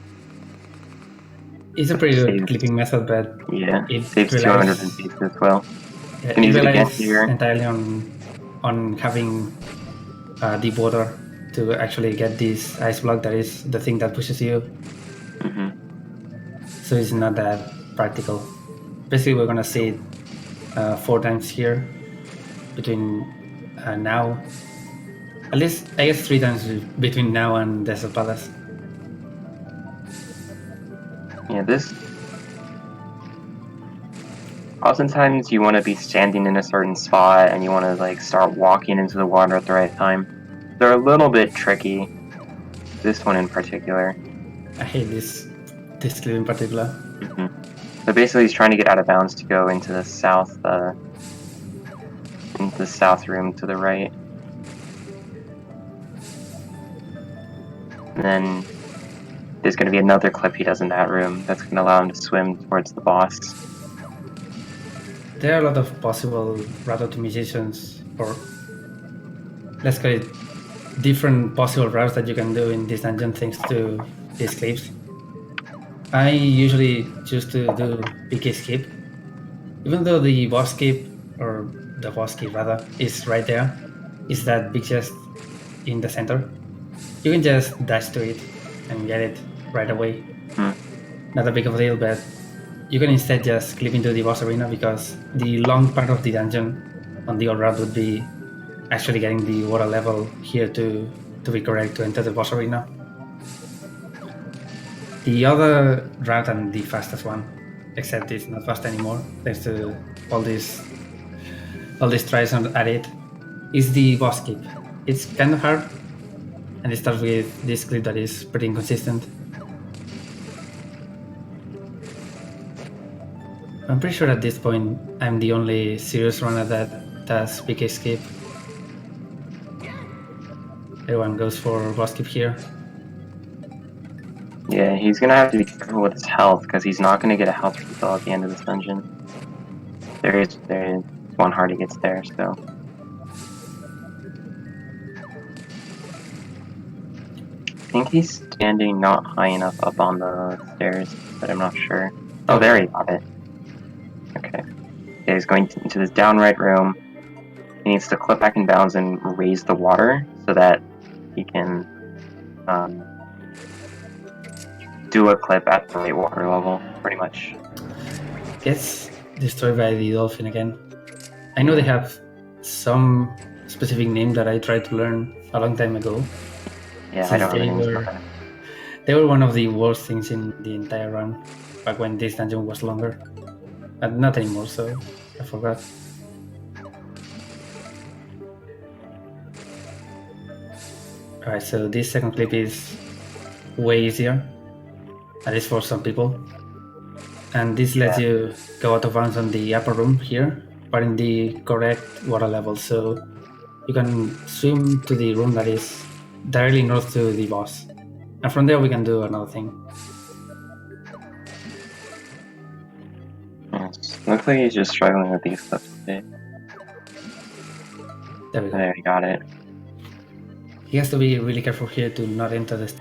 It's a pretty good Saves, clipping method, but yeah, it saves 200 relies VP as well. You can it use it again relies here. entirely on having deep water to actually get this ice block. That is the thing that pushes you. Mm-hmm. So it's not that practical. Basically, we're gonna see it 4 times here between now. At least I guess 3 times between now and Desert Palace. Yeah, this. Oftentimes, you want to be standing in a certain spot and you want to like start walking into the water at the right time. They're a little bit tricky. This one in particular. I hate this clip in particular. Mm-hmm. So basically, he's trying to get out of bounds to go into the south room to the right. And then there's going to be another clip he does in that room that's going to allow him to swim towards the boss. There are a lot of possible route optimizations, or let's call it different possible routes that you can do in this dungeon thanks to these clips. I usually choose to do PK skip, even though the boss skip, or the boss skip rather, is right there. Is that big chest in the center? You can just dash to it and get it right away. Not a big of a deal, but you can instead just clip into the boss arena because the long part of the dungeon on the old route would be actually getting the water level here to be correct to enter the boss arena. The other route and the fastest one, except it's not fast anymore thanks to all these tries at it, is the boss skip. It's kind of hard, and it starts with this clip that is pretty inconsistent. I'm pretty sure at this point I'm the only serious runner that does PK skip. Everyone goes for boss skip here. Yeah, he's going to have to be careful with his health because he's not going to get a health refill at the end of this dungeon. There is. 1 heart he gets there, so. I think he's standing not high enough up on the stairs, but I'm not sure. Oh, there he got it. Okay. Yeah, he's going into this down right room. He needs to clip back in bounds and raise the water so that he can do a clip at the right water level, pretty much. Gets destroyed by the dolphin again. I know they have some specific name that I tried to learn a long time ago. Yeah, I don't know. They were one of the worst things in the entire run, back when this dungeon was longer. But not anymore, so I forgot. Alright, so this second clip is way easier, at least for some people. And this lets you go out of bounds on the upper room here, but in the correct water level, so you can swim to the room that is directly north to the boss. And from there we can do another thing. Looks like he's just struggling with these clips today. There we go. There, he got it. He has to be really careful here to not enter the...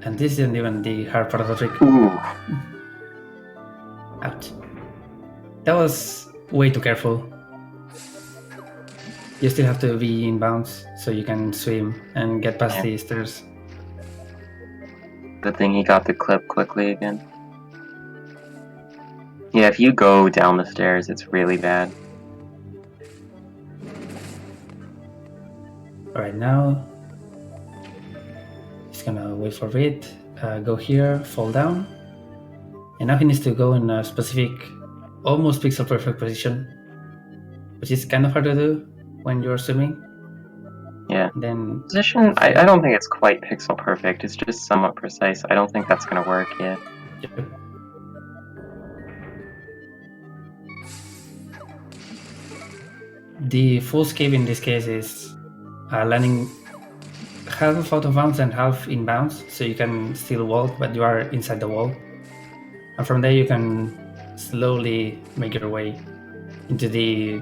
And this isn't even the hard part of the trick. Ooh. Ouch. That was way too careful. You still have to be in bounds so you can swim and get past the stairs. Good thing he got the clip quickly again. Yeah, if you go down the stairs, it's really bad. Alright, now he's gonna wait for it, go here, fall down, and now he needs to go in a specific, almost pixel perfect position, which is kind of hard to do when you're swimming. Yeah. Then position, I don't think it's quite pixel perfect, it's just somewhat precise. I don't think that's gonna work yet. Yep. The full escape in this case is landing half out of bounds and half in bounds, so you can still walk, but you are inside the wall. And from there you can slowly make your way into the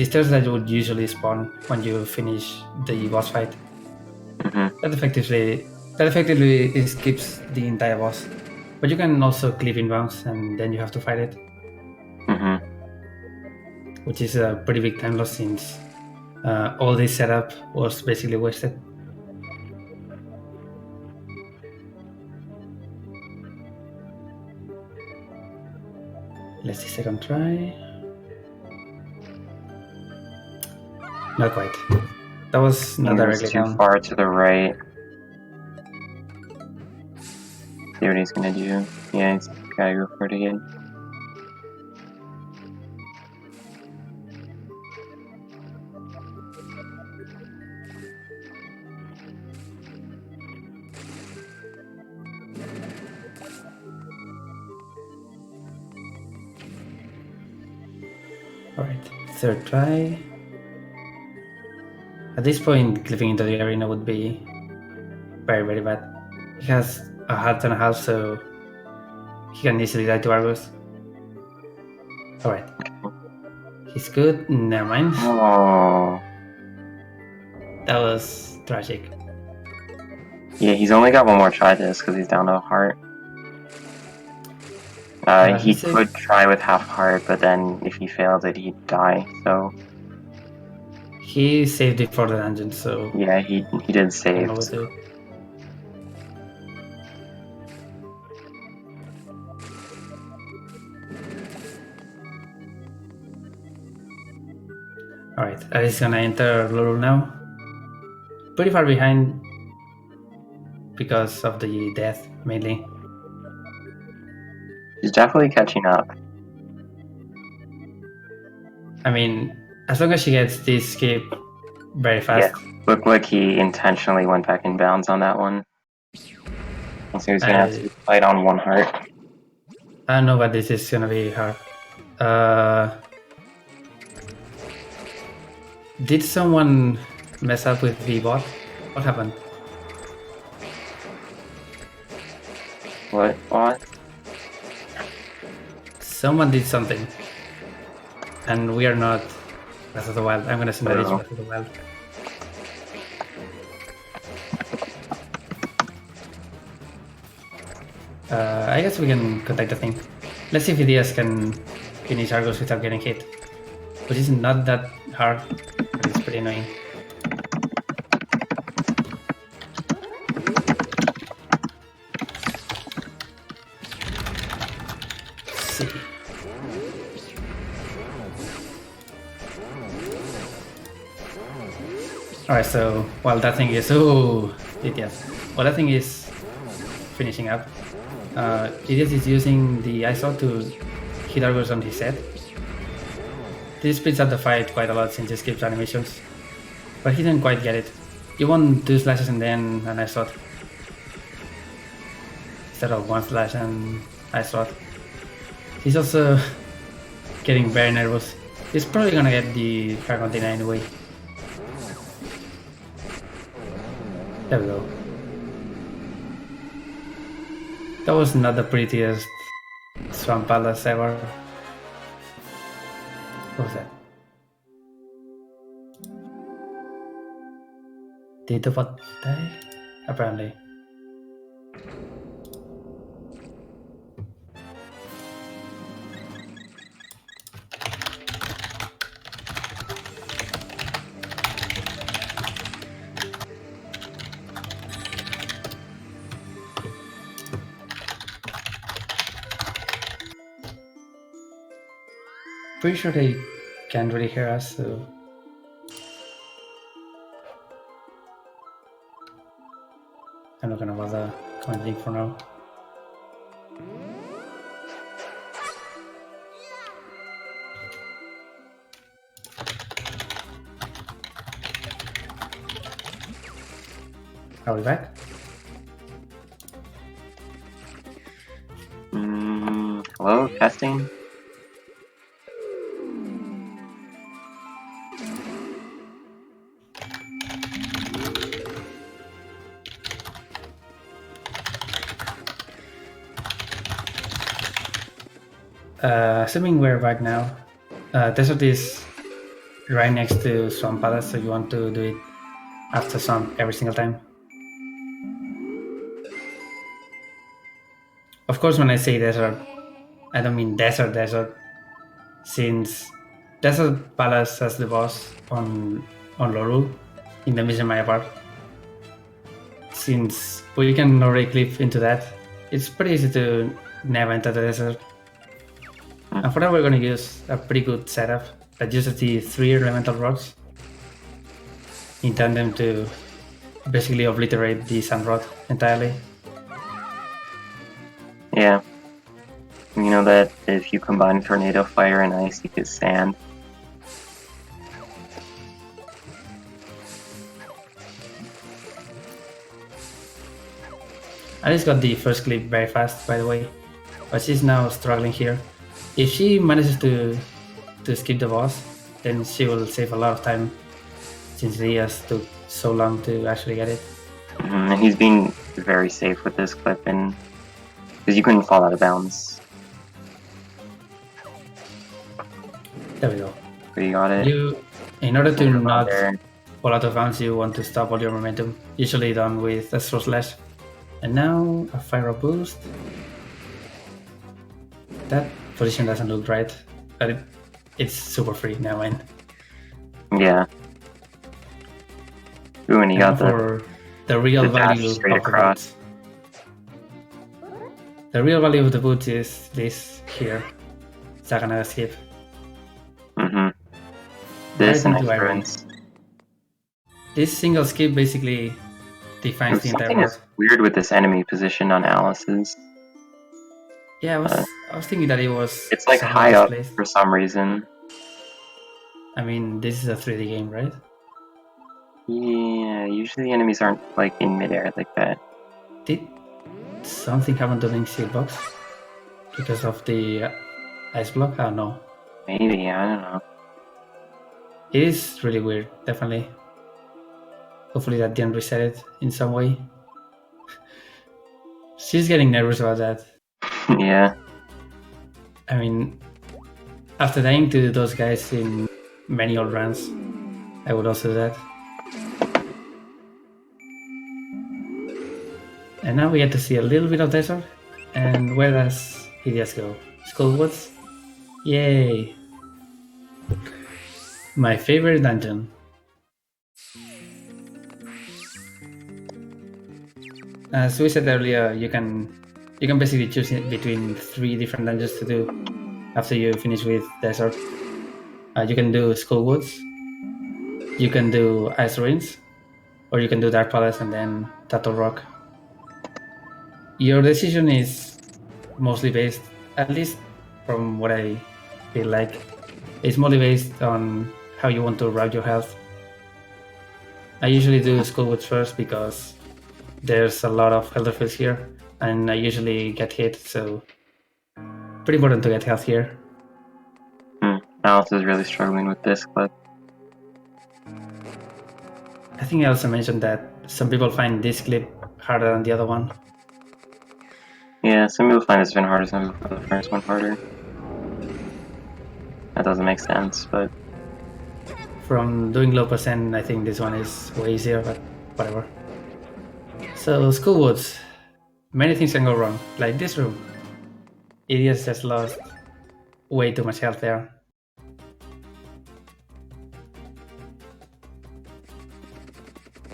stairs that would usually spawn when you finish the boss fight. Mm-hmm. That effectively skips the entire boss. But you can also clip in bounds and then you have to fight it. Mm-hmm. Which is a pretty big time loss since all this setup was basically wasted. Let's see, second try. Not quite. That was not directly too down. far to the right. See what he's gonna do. Yeah, he's gotta go for it again. Alright, third try. At this point, clipping into the arena would be very, very bad. He has a heart and a half, so he can easily die to Argos. Alright. He's good. Never mind. Oh. That was tragic. Yeah, he's only got one more try this because he's down to a heart. He could try with half heart, but then if he failed it, he'd die, so... He saved it for the dungeon, so... Yeah, he did save. Alright, Alice is gonna enter Lulu now. Pretty far behind because of the death, mainly. He's definitely catching up. I mean, as long as she gets this skip very fast. Yeah, looked like he intentionally went back in bounds on that one. So he's gonna have to fight on one heart. I know, but this is gonna be hard. Did someone mess up with the bot? What happened? What? Someone did something. And we are not Breath of the Wild. I'm gonna send that it's Breath of the Wild. I guess we can contact the thing. Let's see if Edeas can finish Argos without getting hit. Which is not that hard, but it's pretty annoying. Let's see. Alright, so while that thing is... Oh, Edeas. While that thing is finishing up, Edeas is using the Ice Rod to hit Argos on his head. This speeds up the fight quite a lot since it skips animations. But he didn't quite get it. You want 2 slashes and then an Ice Rod. Instead of 1 slash and Ice Rod. He's also getting very nervous. He's probably gonna get the Fire Container anyway. There we go. That was not the prettiest Swamp Palace ever. What was that? Did the bot die? Apparently. Pretty sure they can't really hear us, so... I'm not gonna bother commenting for now. Are we back? Hello, testing? Assuming we're back now, Desert is right next to Swamp Palace, so you want to do it after Swamp every single time. Of course, when I say desert, I don't mean desert, since Desert Palace has the boss on Loru in the Mission Maya part. Since we can already clip into that, it's pretty easy to never enter the desert. And for that, we're going to use a pretty good setup that uses the 3 elemental rods in tandem to basically obliterate the sand rod entirely. Yeah. You know that if you combine tornado, fire, and ice, you get sand. I just got the first clip very fast, by the way, but she's now struggling here. If she manages to skip the boss, then she will save a lot of time, since Edeas took so long to actually get it. And he's being very safe with this clip, and because you couldn't fall out of bounds. There we go. But you got it. In order to not there. fall out of bounds, you want to stop all your momentum, usually done with a throw slash. And now a fire boost. That position doesn't look right, but it's super free now, man. Yeah. Ooh, and you got the real value of straight the across. boots. The real value of the boots is this here. Saganaga skip. This Right and into iron. experience. This single skip basically defines the entire Something world. is weird with this enemy position on Alice's. Yeah, I was thinking that it was. It's like somehow high up misplaced. for some reason. I mean, this is a 3D game, right? Yeah, usually the enemies aren't like in midair like that. Did something happen to Link's hitbox because of the ice block? I don't know. Maybe, I don't know. It is really weird, definitely. Hopefully that didn't reset it in some way. She's getting nervous about that. Yeah. I mean, after dying to those guys in many old runs, I would also do that. And now we get to see a little bit of desert. And where does Edeas go? Skullwoods? Yay! My favorite dungeon. As we said earlier, you can basically choose between 3 different dungeons to do after you finish with desert. You can do Skullwoods, you can do Ice Ruins, or you can do Dark Palace and then Turtle Rock. Your decision is mostly based, at least from what I feel like, it's mostly based on how you want to route your health. I usually do Skullwoods first because there's a lot of elder fields here, and I usually get hit, so pretty important to get health here. Alice is really struggling with this clip. I think I also mentioned that some people find this clip harder than the other one. Yeah, some people find this one harder, some people find the first one harder. That doesn't make sense, but... From doing low percent, I think this one is way easier, but whatever. So, Skullwoods. Many things can go wrong, like this room. Edeas just lost way too much health there.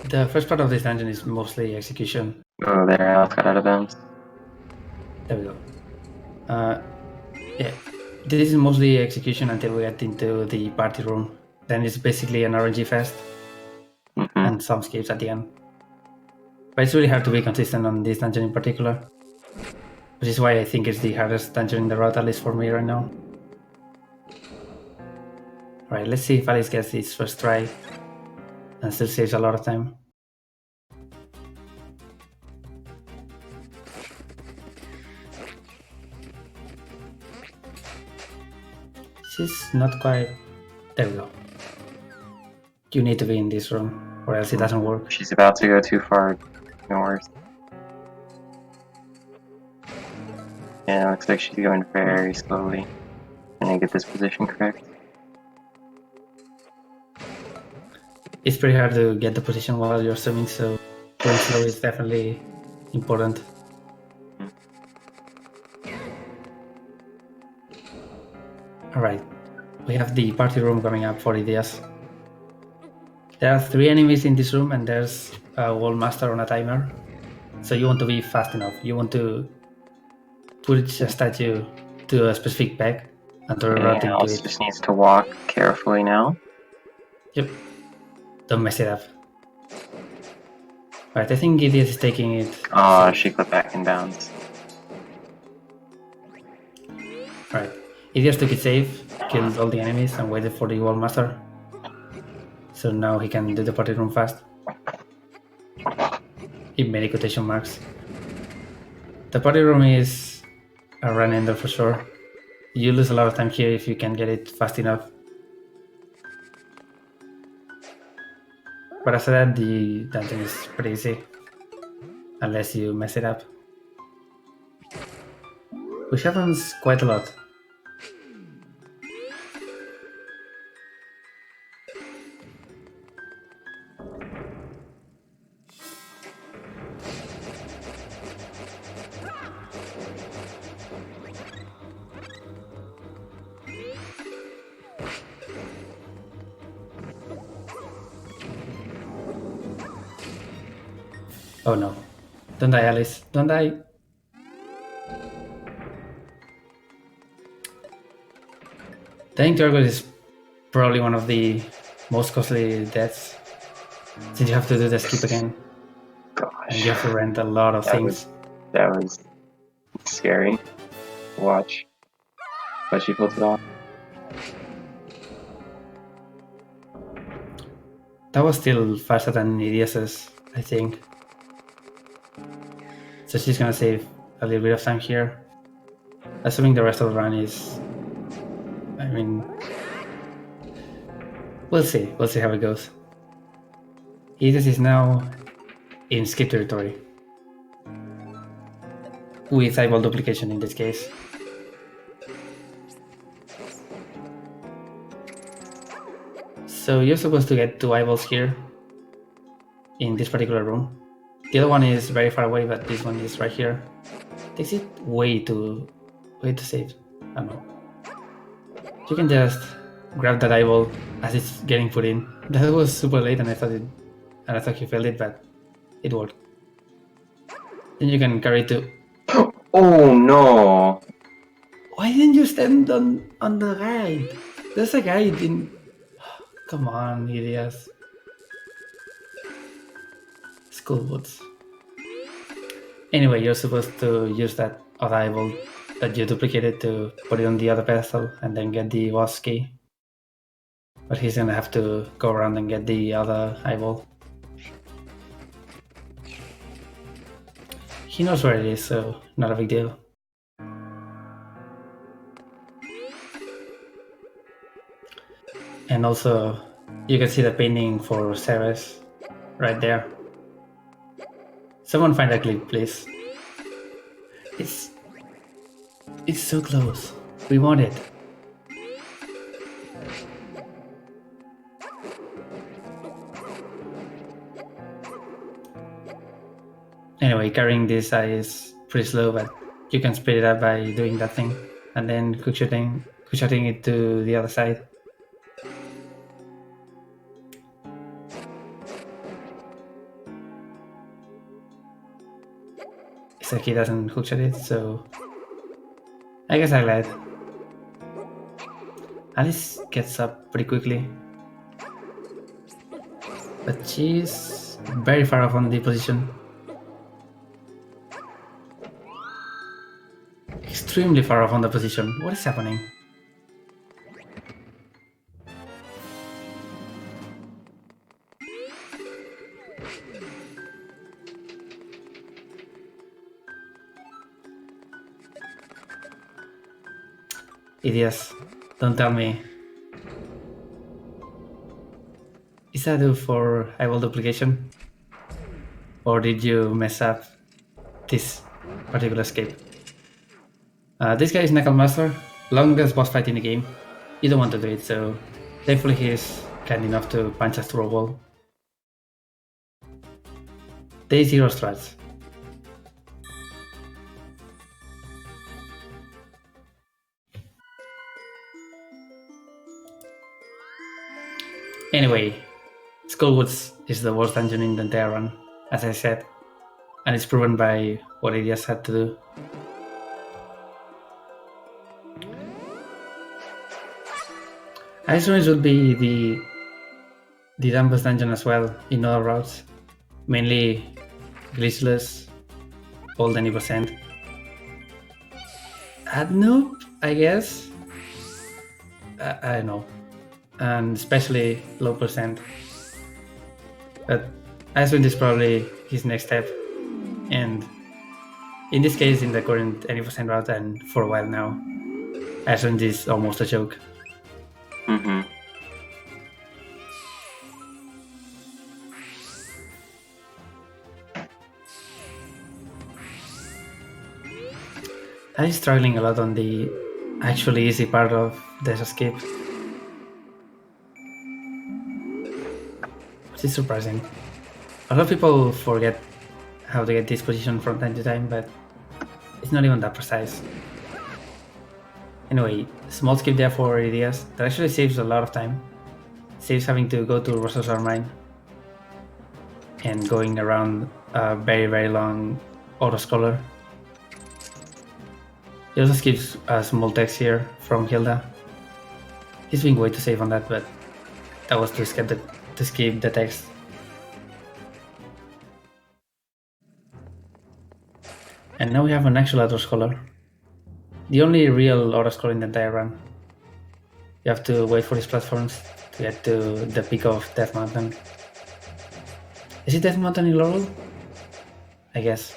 The first part of this dungeon is mostly execution. Oh, there, Alice got out of bounds. There we go. Yeah, this is mostly execution until we get into the party room. Then it's basically an RNG fest and some skips at the end. But it's really hard to be consistent on this dungeon in particular, which is why I think it's the hardest dungeon in the route, at least for me right now. Alright, let's see if Alice gets this first try and still saves a lot of time. She's not quite... There we go. You need to be in this room, or else it doesn't work. She's about to go too far. No worries. Yeah, it looks like she's going very slowly. Can I get this position correct? It's pretty hard to get the position while you're swimming, so going slow is definitely important. Alright, we have the party room coming up for Edeas. There are 3 enemies in this room and there's a wall master on a timer. So you want to be fast enough. You want to put a statue to a specific peg and throw a rod into Alice it. just needs to walk carefully now. Yep. Don't mess it up. Right, I think Edeas is taking it. Oh, she clipped back in bounds. Right. Edeas took it safe, killed all the enemies, and waited for the wall master. So now he can do the party room fast. In many quotation marks. The party room is a run ender for sure. You lose a lot of time here if you can get it fast enough. But after that, the dungeon is pretty easy. Unless you mess it up. Which happens quite a lot. Oh no. Don't die, Alice. Don't die. Dying to Argo is probably one of the most costly deaths. Since you have to do the skip again. Gosh. And you have to rent a lot of things. That was scary to watch. But she pulled it off. That was still faster than Edeas's, I think. So she's gonna save a little bit of time here. Assuming the rest of the run is... I mean... We'll see how it goes. Edeas is now in skip territory. With eyeball duplication in this case. So you're supposed to get 2 eyeballs here in this particular room. The other one is very far away, but this one is right here. Takes it way to save. I don't know. You can just grab that eyeball as it's getting put in. That was super late, and I thought you failed it, but it worked. Then you can carry it to. Oh no! Why didn't you stand on the guide? There's a guide in. Come on, Edeas. School boots. Anyway, you're supposed to use that other eyeball that you duplicated to put it on the other pedestal and then get the boss key. But he's gonna have to go around and get the other eyeball. He knows where it is, so not a big deal. And also, you can see the painting for Ceres right there. Someone find that clip, please. It's so close. We want it. Anyway, carrying this eye is pretty slow, but you can speed it up by doing that thing, and then quick shooting it to the other side. Except he doesn't hookshot it, so I guess I lied. Alice gets up pretty quickly, but she's very far off on the position. Extremely far off on the position. What is happening? Edeas, don't tell me. Is that due for eyeball duplication? Or did you mess up this particular escape? This guy is Knuckle Master, longest boss fight in the game. You don't want to do it, so thankfully he's kind enough to punch us through a wall. Day 0 strats. Anyway, Skullwoods is the worst dungeon in the entire run, as I said, and it's proven by what Edeas had to do. Ice Ruins would be the dumbest dungeon as well in other routes, mainly glitchless, old any percent. Ad noob, I guess. I don't know, and especially low percent. But Ice Ruins is probably his next step, and in this case, in the current any percent route and for a while now, Ice Ruins is almost a joke. Mm-hmm. I'm struggling a lot on the actually easy part of this escape, which is surprising. A lot of people forget how to get this position from time to time, but it's not even that precise. Anyway, small skip there for Edeas. That actually saves a lot of time. Saves having to go to Rososar Mine and going around a very, very long auto-scroller. He also skips a small text here from Hilda. He's being way too safe on that, but that was to skip the text. And now we have an actual auto-scroller. The only real auto-scroll in the entire run. You have to wait for these platforms to get to the peak of Death Mountain. Is it Death Mountain in Laurel? I guess.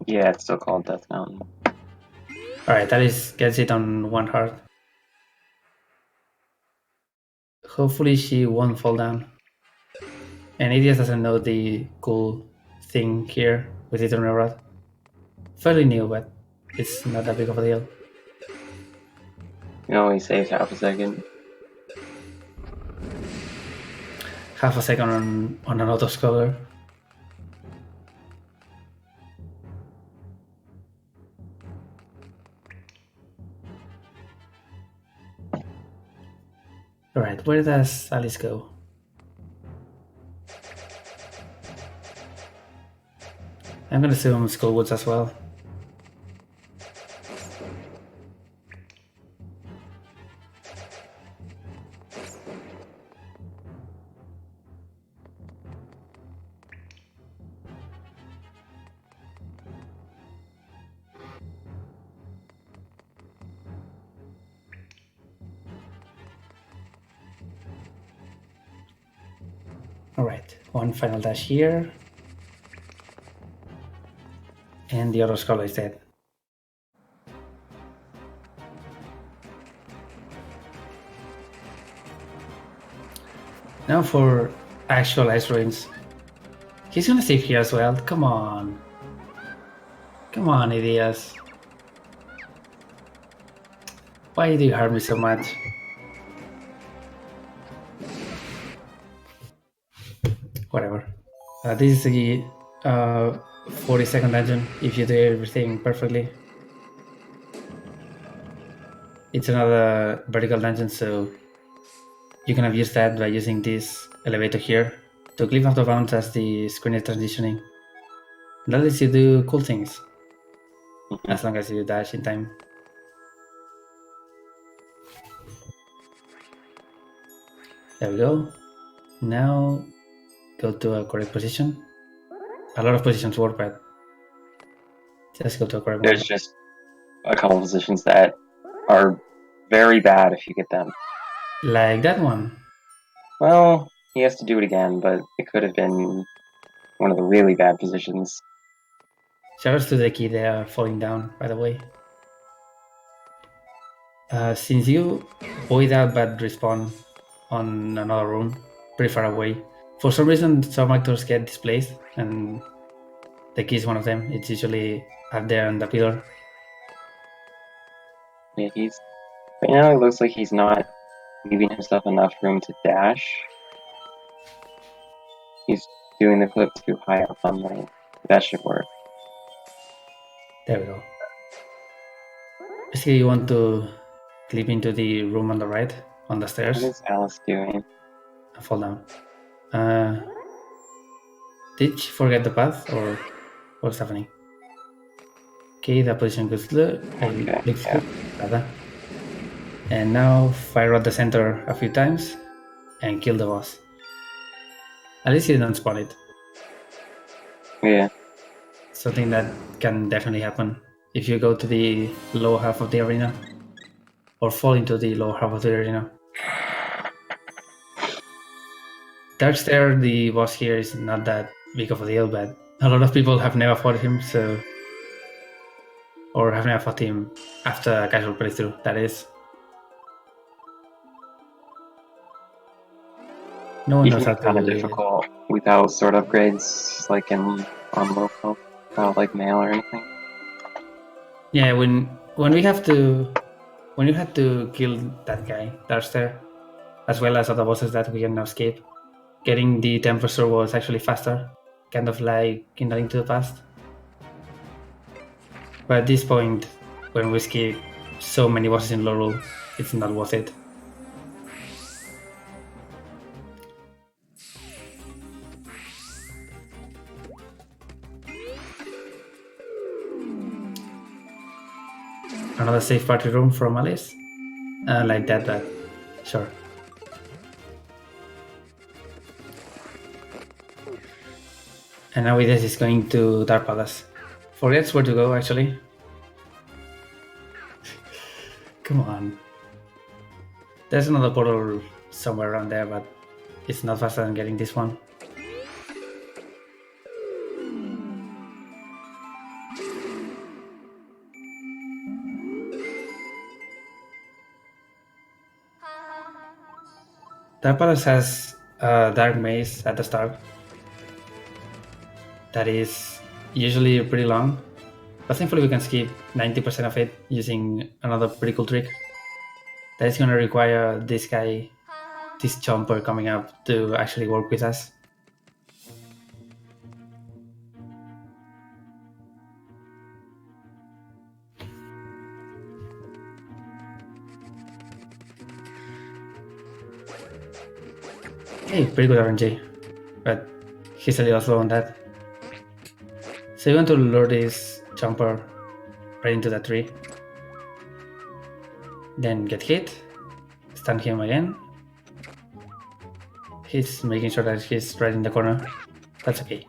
Yeah, it's still called Death Mountain. Alright, Alice gets it on one heart. Hopefully she won't fall down. And Edeas doesn't know the cool thing here with Eternal Rod. Fairly new, but it's not that big of a deal. You only saved half a second. half a second on an auto-scroller. Alright, where does Alice go? I'm gonna assume Skullwoods as well. Alright, one final dash here. And the auto scroller is dead. Now for actual ice ruins. He's gonna save here as well. Come on. Come on, Edeas. Why do you harm me so much? Whatever. This is the 40-second dungeon if you do everything perfectly. It's another vertical dungeon, so you can abuse that by using this elevator here to clip out of bounds as the screen is transitioning. That lets you do cool things, as long as you dash in time. There we go. Now go to a correct position. A lot of positions work, but just go to a correct one. There's just a couple positions that are very bad if you get them. Like that one. Well, he has to do it again, but it could have been one of the really bad positions. Shoutouts to the key there falling down, by the way. Since you void out but respawn on another room, pretty far away, for some reason some actors get displaced, and the key is one of them. It's usually up there on the pillar. Yeah, right now it looks like he's not leaving himself enough room to dash. He's doing the clip too high up on the... That should work. There we go. Basically, you want to clip into the room on the right, on the stairs. What is Alice doing? And fall down. Did she forget the path, or what's happening? Okay, that position looks good. And now fire at the center a few times and kill the boss. At least you didn't spawn it. Yeah. Something that can definitely happen if you go to the lower half of the arena or fall into the lower half of the arena. Dark Stair, the boss here, is not that big of a deal, but a lot of people have never fought him, so... or have never fought him after a casual playthrough, that is. No one knows how to kind of difficult without sword upgrades, like on local, without like mail or anything. Yeah, when you had to kill that guy, Darkster, as well as other bosses that we can now escape, getting the temperature was actually faster, kind of like in A Link to the Past. But at this point, when we skip so many bosses in Laurel, it's not worth it. Another safe party room from Alice? Like that, but sure. And now Edeas is going to Dark Palace. Forgets where to go, actually. Come on. There's another portal somewhere around there, but it's not faster than getting this one. Dark Palace has a dark maze at the start that is usually pretty long, but thankfully we can skip 90% of it using another pretty cool trick that is going to require this guy this jumper coming up to actually work with us. Hey, pretty good RNG, but he's a little slow on that. So you want to lure this jumper right into the tree, then get hit, stun him again. He's making sure that he's right in the corner. That's okay.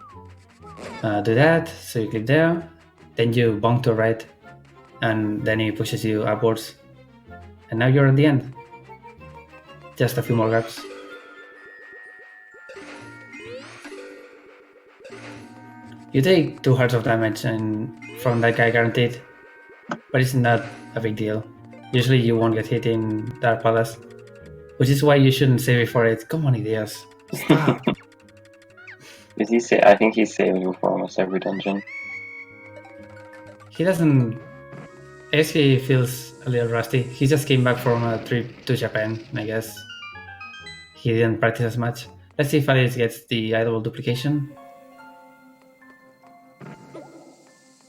Do that, so you click there, then you bonk to right, and then he pushes you upwards. And now you're at the end. Just a few more gaps. You take 2 hearts of damage and from that guy guaranteed, but it's not a big deal. Usually you won't get hit in Dark Palace, which is why you shouldn't save it for it. Come on, Edeas. Stop. Is he say? I think he's saving you for almost every dungeon. He doesn't... I guess he feels a little rusty. He just came back from a trip to Japan, I guess. He didn't practice as much. Let's see if Alice gets the idol duplication.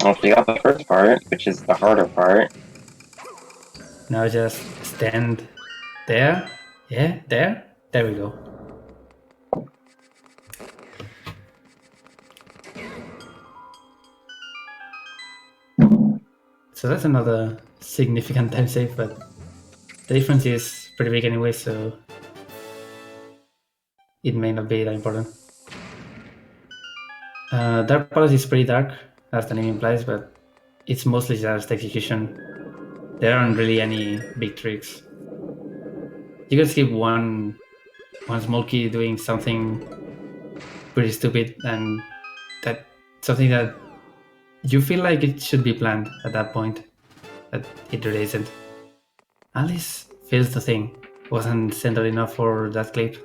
Well, she got the first part, which is the harder part. Now just stand there. Yeah, there. There we go. So that's another significant time save, but the difference is pretty big anyway, so it may not be that important. Dark Palace is pretty dark, as the name implies, but it's mostly just execution. There aren't really any big tricks. You can skip one small key doing something pretty stupid, and that something that you feel like it should be planned at that point, but it really isn't. Alice feels the thing. Wasn't centered enough for that clip.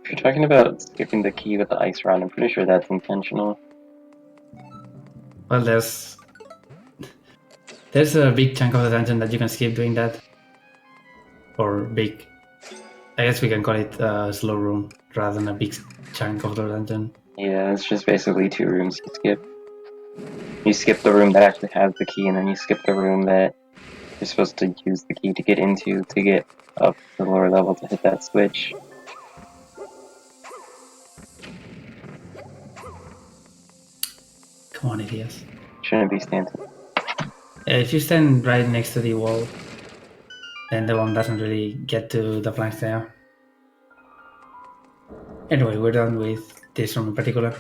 If you're talking about skipping the key with the ice round, I'm pretty sure that's intentional. Well, there's a big chunk of the dungeon that you can skip doing that. Or big... I guess we can call it a slow room rather than a big chunk of the dungeon. Yeah, it's just basically 2 rooms you skip. You skip the room that actually has the key, and then you skip the room that you're supposed to use the key to get into to get up to the lower level to hit that switch. Come on, Edeas. Shouldn't be standing. If you stand right next to the wall, then the bomb doesn't really get to the flanks there. Anyway, we're done with this room in particular.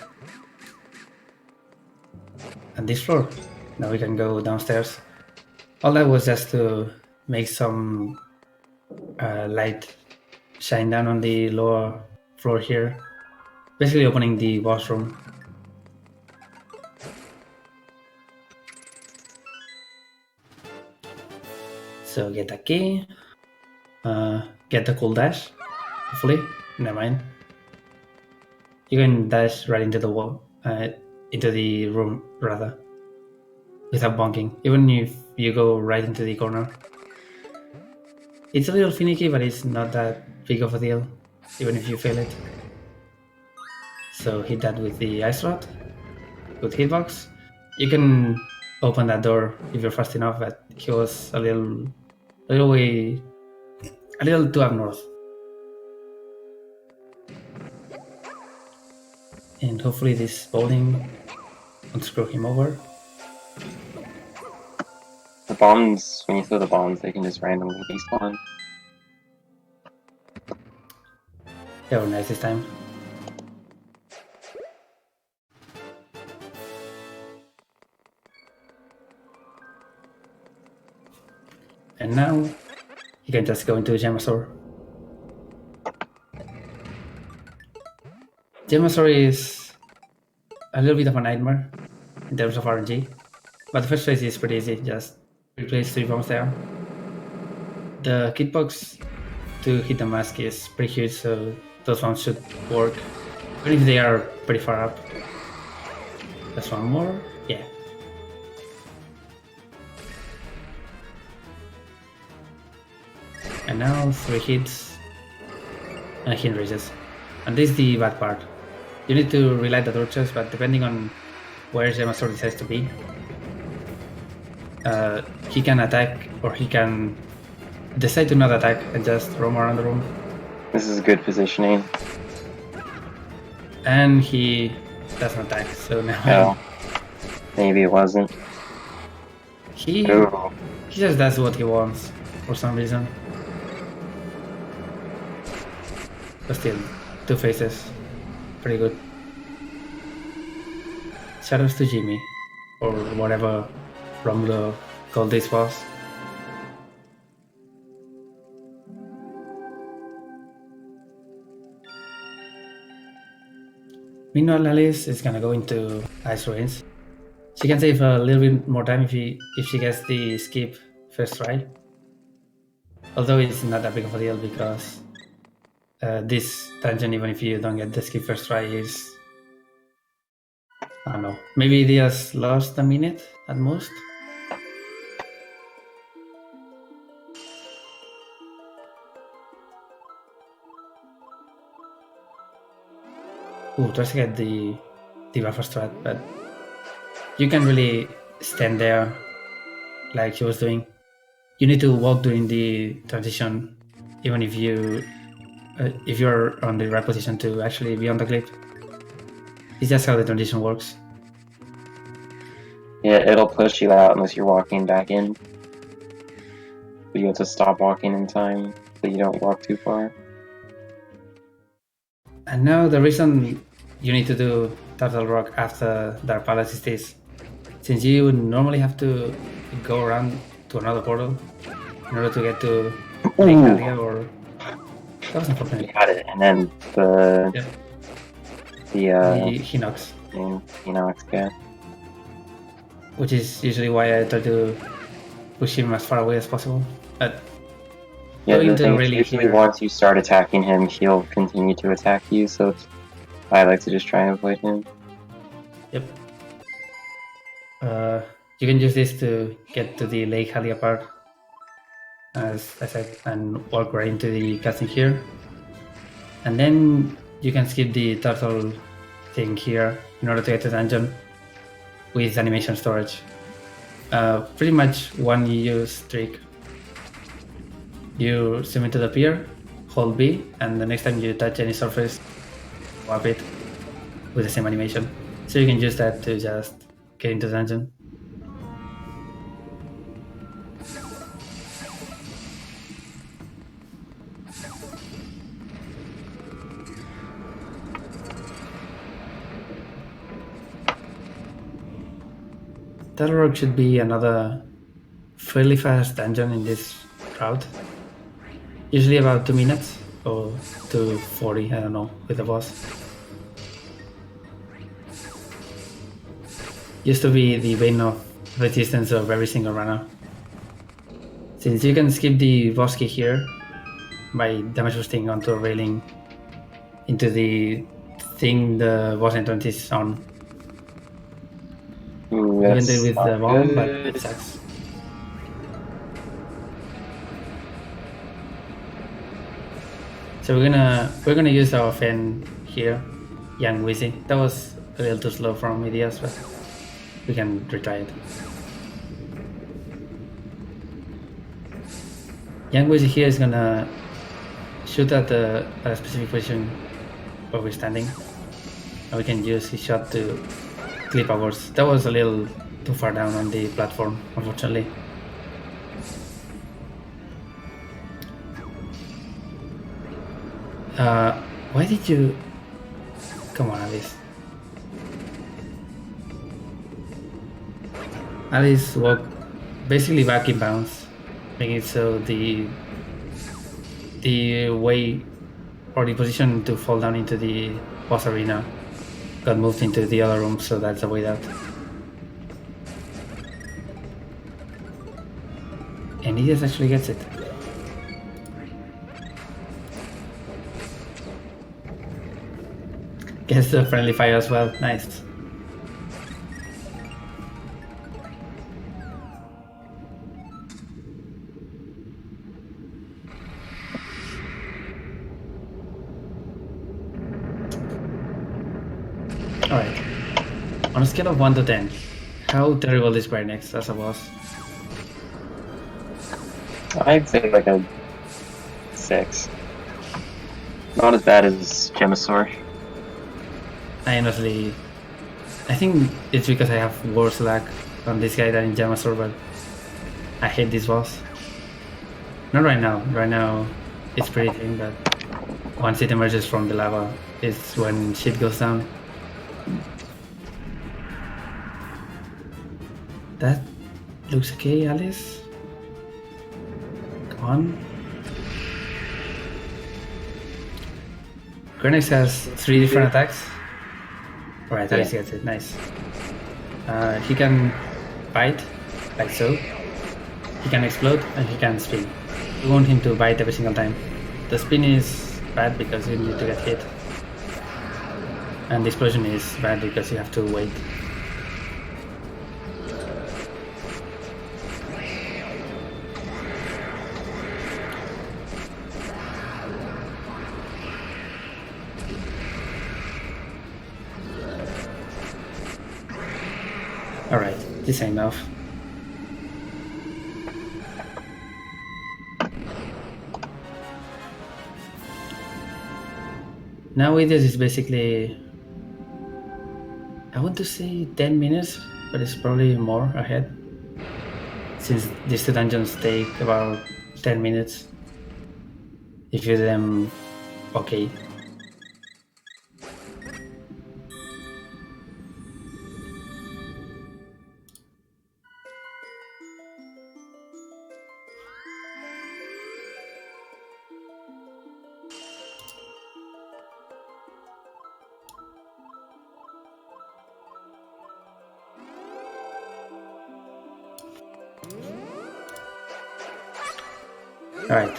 And this floor. Now we can go downstairs. All that was just to make some light shine down on the lower floor here. Basically opening the boss room. So get a key, get the cool dash, hopefully, never mind. You can dash right into the wall, into the room rather, without bonking, even if you go right into the corner. It's a little finicky, but it's not that big of a deal, even if you fail it. So hit that with the ice rod, good hitbox. You can open that door if you're fast enough, but he was a little too up north. And hopefully this bowling won't screw him over. The bombs, when you throw the bombs, they can just randomly despawn. They were nice this time. And now you can just go into Gemasaur. Gemasaur is a little bit of a nightmare in terms of RNG, but the first phase is pretty easy, just replace 3 bombs there. The hitbox to hit the mask is pretty huge, so those bombs should work, even if they are pretty far up. Just one more, yeah. And now 3 hits, and he enrages. And this is the bad part. You need to relight the torches, but depending on where Gemasaur decides to be, he can attack or he can decide to not attack and just roam around the room. This is good positioning. And he doesn't attack, so now Oh, maybe it wasn't. he Ooh. just does what he wants for some reason. But still, 2 faces, pretty good. Shoutouts to Jimmy, or whatever Romulo called this was. Meanwhile, Alice is gonna go into Ice Rains. She can save a little bit more time if she gets the skip first try. Although it's not that big of a deal because this dungeon, even if you don't get the skip first try, is, I don't know, maybe Edeas lost a minute at most. Ooh, tries to get the buffer strat, but you can really stand there like he was doing. You need to walk during the transition, even if you're on the right position to actually be on the clip. It's just how the transition works. Yeah, it'll push you out unless you're walking back in. But you have to stop walking in time so you don't walk too far. And now the reason you need to do Turtle Rock after Dark Palace is this. Since you would normally have to go around to another portal in order to get to Lake Halia, or that was unfortunate. You got it, and then the Hinox, Hinox, yeah. which is usually why I try to push him as far away as possible. But Yeah, going the to thing is, really usually here, once you start attacking him, he'll continue to attack you, so I like to just try and avoid him. yep. You can use this to get to the Lake Halia part, as I said, and walk right into the casting here. And then you can skip the turtle thing here in order to get to the dungeon with animation storage. Pretty much one use trick. You zoom into the pier, hold B, and the next time you touch any surface, swap it with the same animation. So you can use that to just get into the dungeon. Turtle Rock should be another fairly fast dungeon in this route. Usually about 2 minutes or 2:40, I don't know, with the boss. Used to be the bane of resistance of every single runner. Since you can skip the boss key here by damage boosting onto a railing into the thing the boss entrance is on. Ooh, You can that's do it with not the bomb, good. but it sucks. So we're gonna use our fan here, Young Wheezy. That was a little too slow from Edeas, but we can retry it. Young Wheezy here is gonna shoot at a specific position where we're standing, and we can use his shot to clip ours. That was a little too far down on the platform, unfortunately. Why did you... Come on, Alice. Alice walked basically back in bounds, making it so the way or the position to fall down into the boss arena got moved into the other room, so that's the way out. And he just actually gets it. Gets the friendly fire as well, nice. On a scale of 1 to 10, how terrible is Brightnex as a boss? I'd say like a 6. Not as bad as Gemasaur. I think it's because I have worse luck on this guy than in Gemasaur, but I hate this boss. Not right now. Right now, it's pretty thin, but once it emerges from the lava, it's when shit goes down. That looks okay, Alice. Come on. Grenex has 3 different attacks. Alright, Alice gets it. Nice. He can bite, like so. He can explode, and he can spin. You want him to bite every single time. The spin is bad because you need to get hit. And the explosion is bad because you have to wait. Alright, this ain't enough. Now Edeas is basically, I want to say 10 minutes, but it's probably more ahead. Since these 2 dungeons take about 10 minutes. If you do them okay. Alright,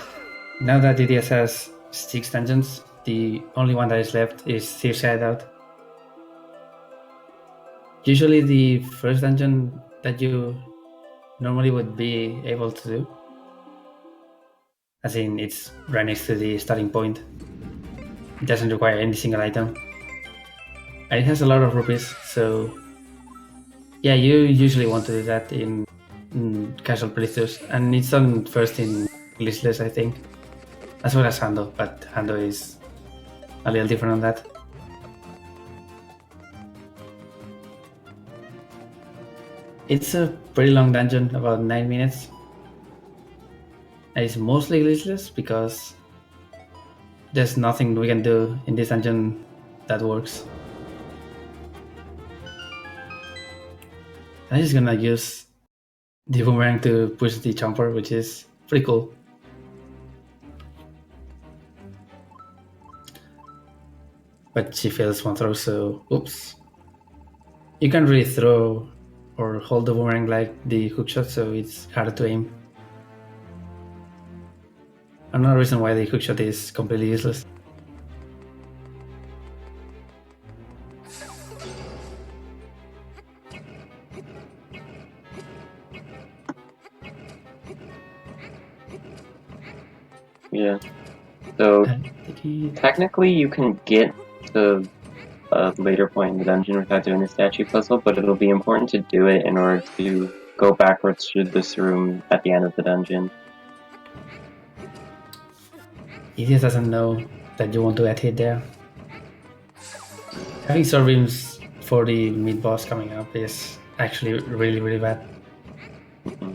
now that Edeas has 6 dungeons, the only one that is left is Thieves Hideout. Usually the first dungeon that you normally would be able to do, as in it's right next to the starting point. It doesn't require any single item. And it has a lot of rupees, so yeah, you usually want to do that in casual playthroughs, and it's done first in Listless, I think, as well as Hando, but Hando is a little different on that. It's a pretty long dungeon, about 9 minutes. And it's mostly glitchless because there's nothing we can do in this dungeon that works. I'm just gonna use the boomerang to push the jumper, which is pretty cool. But she fails one throw, so oops. You can't really throw or hold the boomerang like the hookshot, so it's harder to aim. Another reason why the hookshot is completely useless. Yeah. So technically you can get to a later point in the dungeon without doing the statue puzzle, but it'll be important to do it in order to go backwards through this room at the end of the dungeon. Edeas doesn't know that you want to get hit there. Having sword beams for the mid boss coming up is actually really, really bad.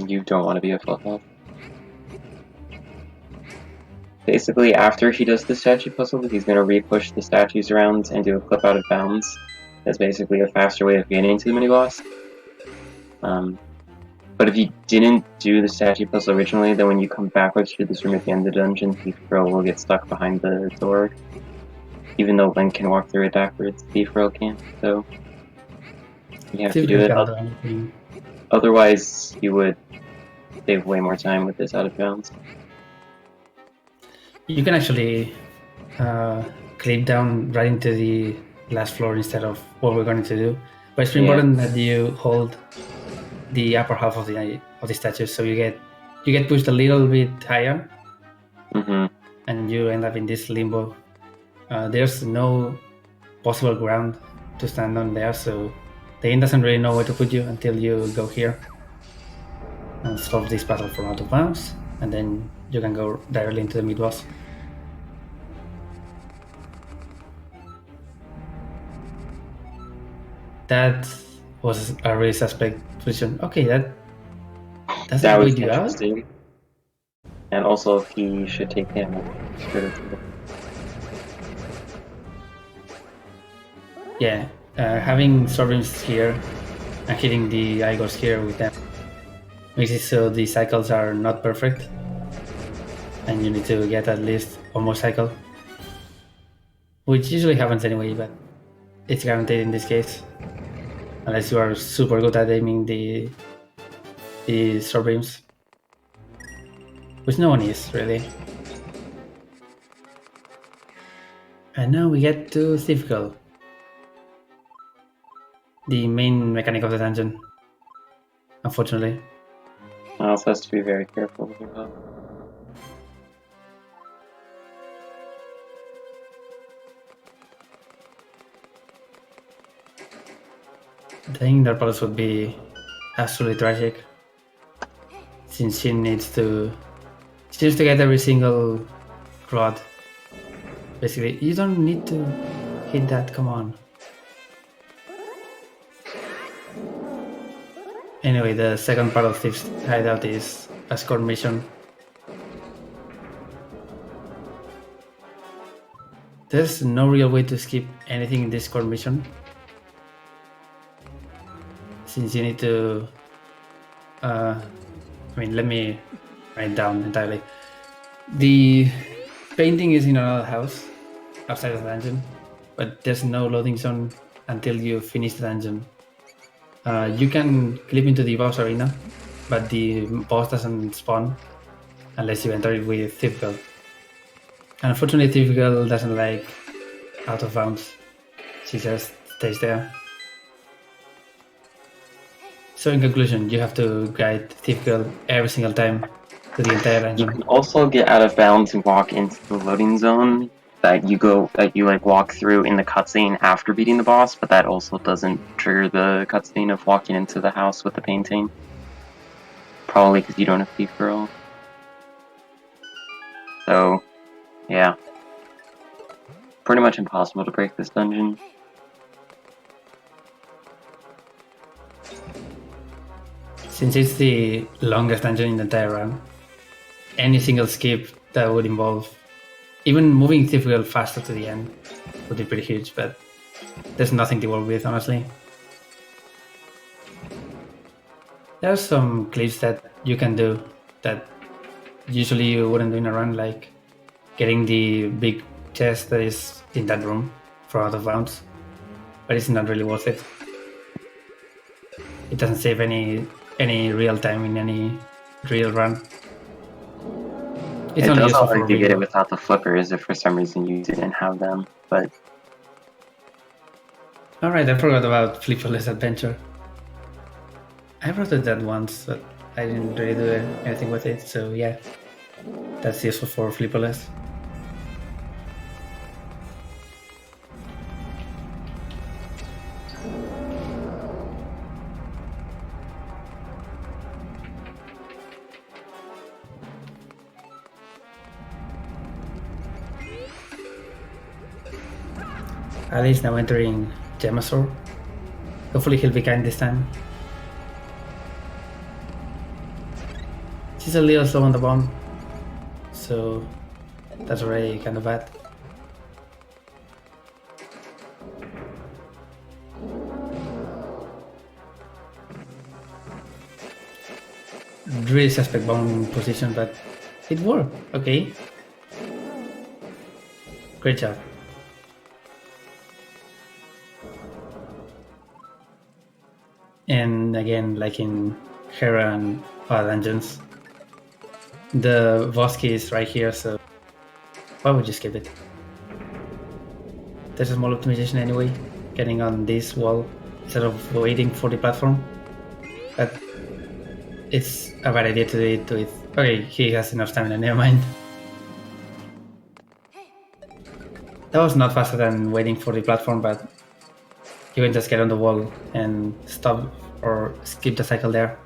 You don't want to be a full health. Basically, after he does the statue puzzle, he's going to re-push the statues around and do a clip out of bounds. That's basically a faster way of getting to the mini-boss. But if you didn't do the statue puzzle originally, then when you come backwards through this room at the end of the dungeon, Thief Girl will get stuck behind the door. Even though Link can walk through it backwards, Thief Girl can't, so you have to do it. Otherwise, you would save way more time with this out of bounds. You can actually clip down right into the last floor instead of what we're going to do. But it's important that you hold the upper half of the statue, so you get pushed a little bit higher, and you end up in this limbo. There's no possible ground to stand on there, so The game doesn't really know where to put you until you go here and solve this battle from out of bounds, and then you can go directly into the mid boss. That was a really suspect position. Okay, that That was wait you out. interesting. And also, he should take damage. Yeah, having Sovereigns here and hitting the Igors here with them makes it so the cycles are not perfect, and you need to get at least almost cycle, which usually happens anyway, but it's guaranteed in this case, unless you are super good at aiming the sword beams, which no one is really. And now we get to Thief Girl, the main mechanic of the dungeon, unfortunately. One also has to be very careful with that. Dying their palace would be absolutely tragic, since she needs to get every single rod. Basically, you don't need to hit that, come on. Anyway, the second part of Thief's hideout is a score mission. There's no real way to skip anything in this score mission, since you need to let me write down entirely. The painting is in another house outside of the dungeon, but there's no loading zone until you finish the dungeon. You can clip into the boss arena, but the boss doesn't spawn unless you enter it with Thief Girl. Unfortunately, Thief Girl doesn't like out of bounds. She just stays there. So in conclusion, you have to guide Thief Girl every single time to the entire You dungeon. can also get out of bounds and walk into the loading zone that you walk through in the cutscene after beating the boss, but that also doesn't trigger the cutscene of walking into the house with the painting. Probably because you don't have Thief Girl. So, yeah. Pretty much impossible to break this dungeon. Since it's the longest dungeon in the entire run, any single skip that would involve even moving Thief Girl faster to the end would be pretty huge, but there's nothing to work with, honestly. There are some clips that you can do that usually you wouldn't do in a run, like getting the big chest that is in that room for out of bounds, but it's not really worth it. It doesn't save any real time in any real run. It does allow you to get it without the flippers if for some reason you didn't have them, but... Alright, I forgot about Flipperless Adventure. I wrote it that once, but I didn't really do anything with it, so yeah. That's useful for Flipperless. Ali is now entering Gemasor. Hopefully he'll be kind this time. She's a little slow on the bomb, so that's already kind of bad. Really suspect bomb position, but it worked. Okay. Great job. And again, like in Hera and other dungeons, the boss key is right here, so why would you skip it? There's a small optimization anyway, getting on this wall instead of waiting for the platform. But it's a bad idea to do it with... Okay, he has enough stamina, never mind. That was not faster than waiting for the platform, but you can just get on the wall and stop or skip the cycle there.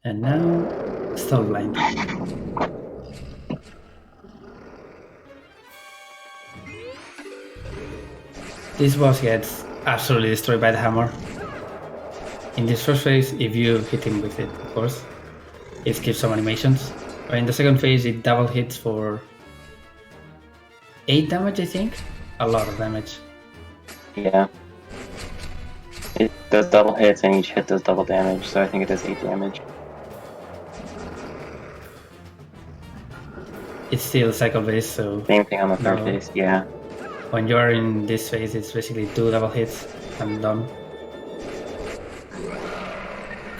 And now, stall blind. This boss gets absolutely destroyed by the hammer. In this first phase, if you hit him with it, of course, it skips some animations. But in the second phase, it double hits for 8 damage, I think? A lot of damage. Yeah. It does double hits and each hit does double damage, so I think it does 8 damage. It's still cycle based, so Same thing on the third No. phase, yeah. when you're in this phase, it's basically 2 double hits and done.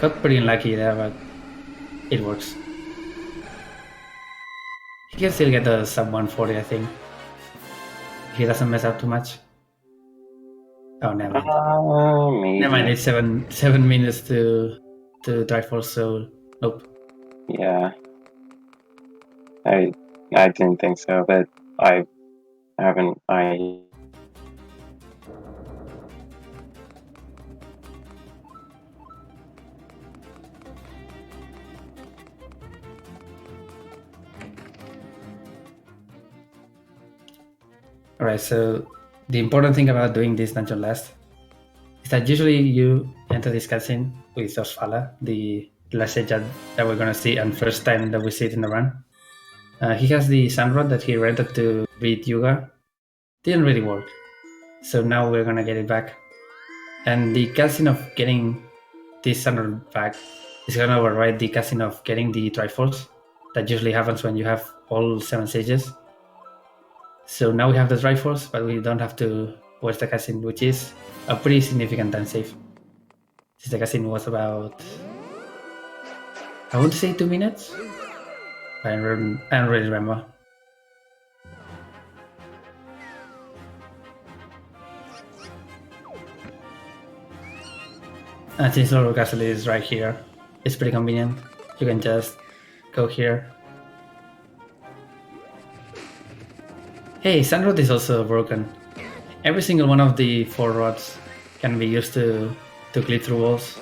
Got pretty unlucky there, but it works. He can still get the sub 140, I think. If he doesn't mess up too much. Oh, never mind. Maybe. Never mind, it's 7 minutes to Triforce, so nope. Yeah. I didn't think so, but I haven't. Alright, so the important thing about doing this dungeon last is that usually you enter this cutscene with Osfala, the last sage that we're gonna see, and first time that we see it in the run. He has the Sandrod that he rented to beat Yuga. Didn't really work. So now we're gonna get it back. And the cutscene of getting this Sandrod back is gonna override the cutscene of getting the Triforce. That usually happens when you have all 7 sages. So now we have the Triforce, but we don't have to watch the cutscene, which is a pretty significant time save. Since the cutscene was about, I would say 2 minutes? I don't really remember. And since Lord Castle is right here, it's pretty convenient. You can just go here. Hey, Sandrod is also broken. Every single one of the 4 rods can be used to clip through walls,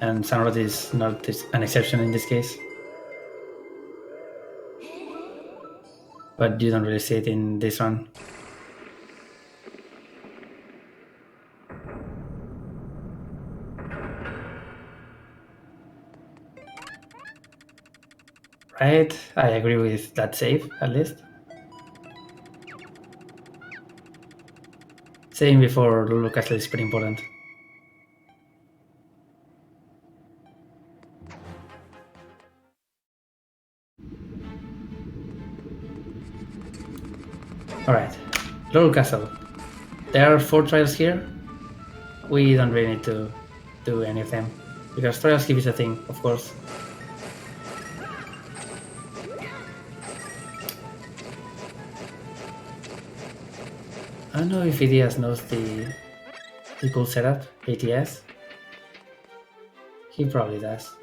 and Sandrod is not an exception in this case. But you don't really see it in this one. Right, I agree with that save, at least. Saving before Lulu Castle is pretty important. Alright, Lulu Castle. There are 4 trials here. We don't really need to do any of them, because trial skip is a thing, of course. I don't know if Edeas knows the cool setup, ATS. He probably does.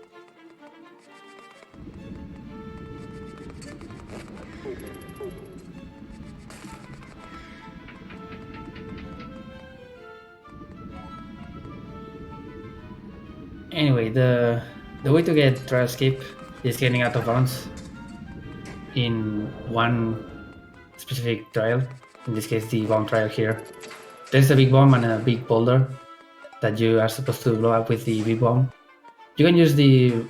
Anyway, the way to get trial skip is getting out of bounds in one specific trial. In this case, the bomb trial here. There's a big bomb and a big boulder that you are supposed to blow up with the big bomb. You can use the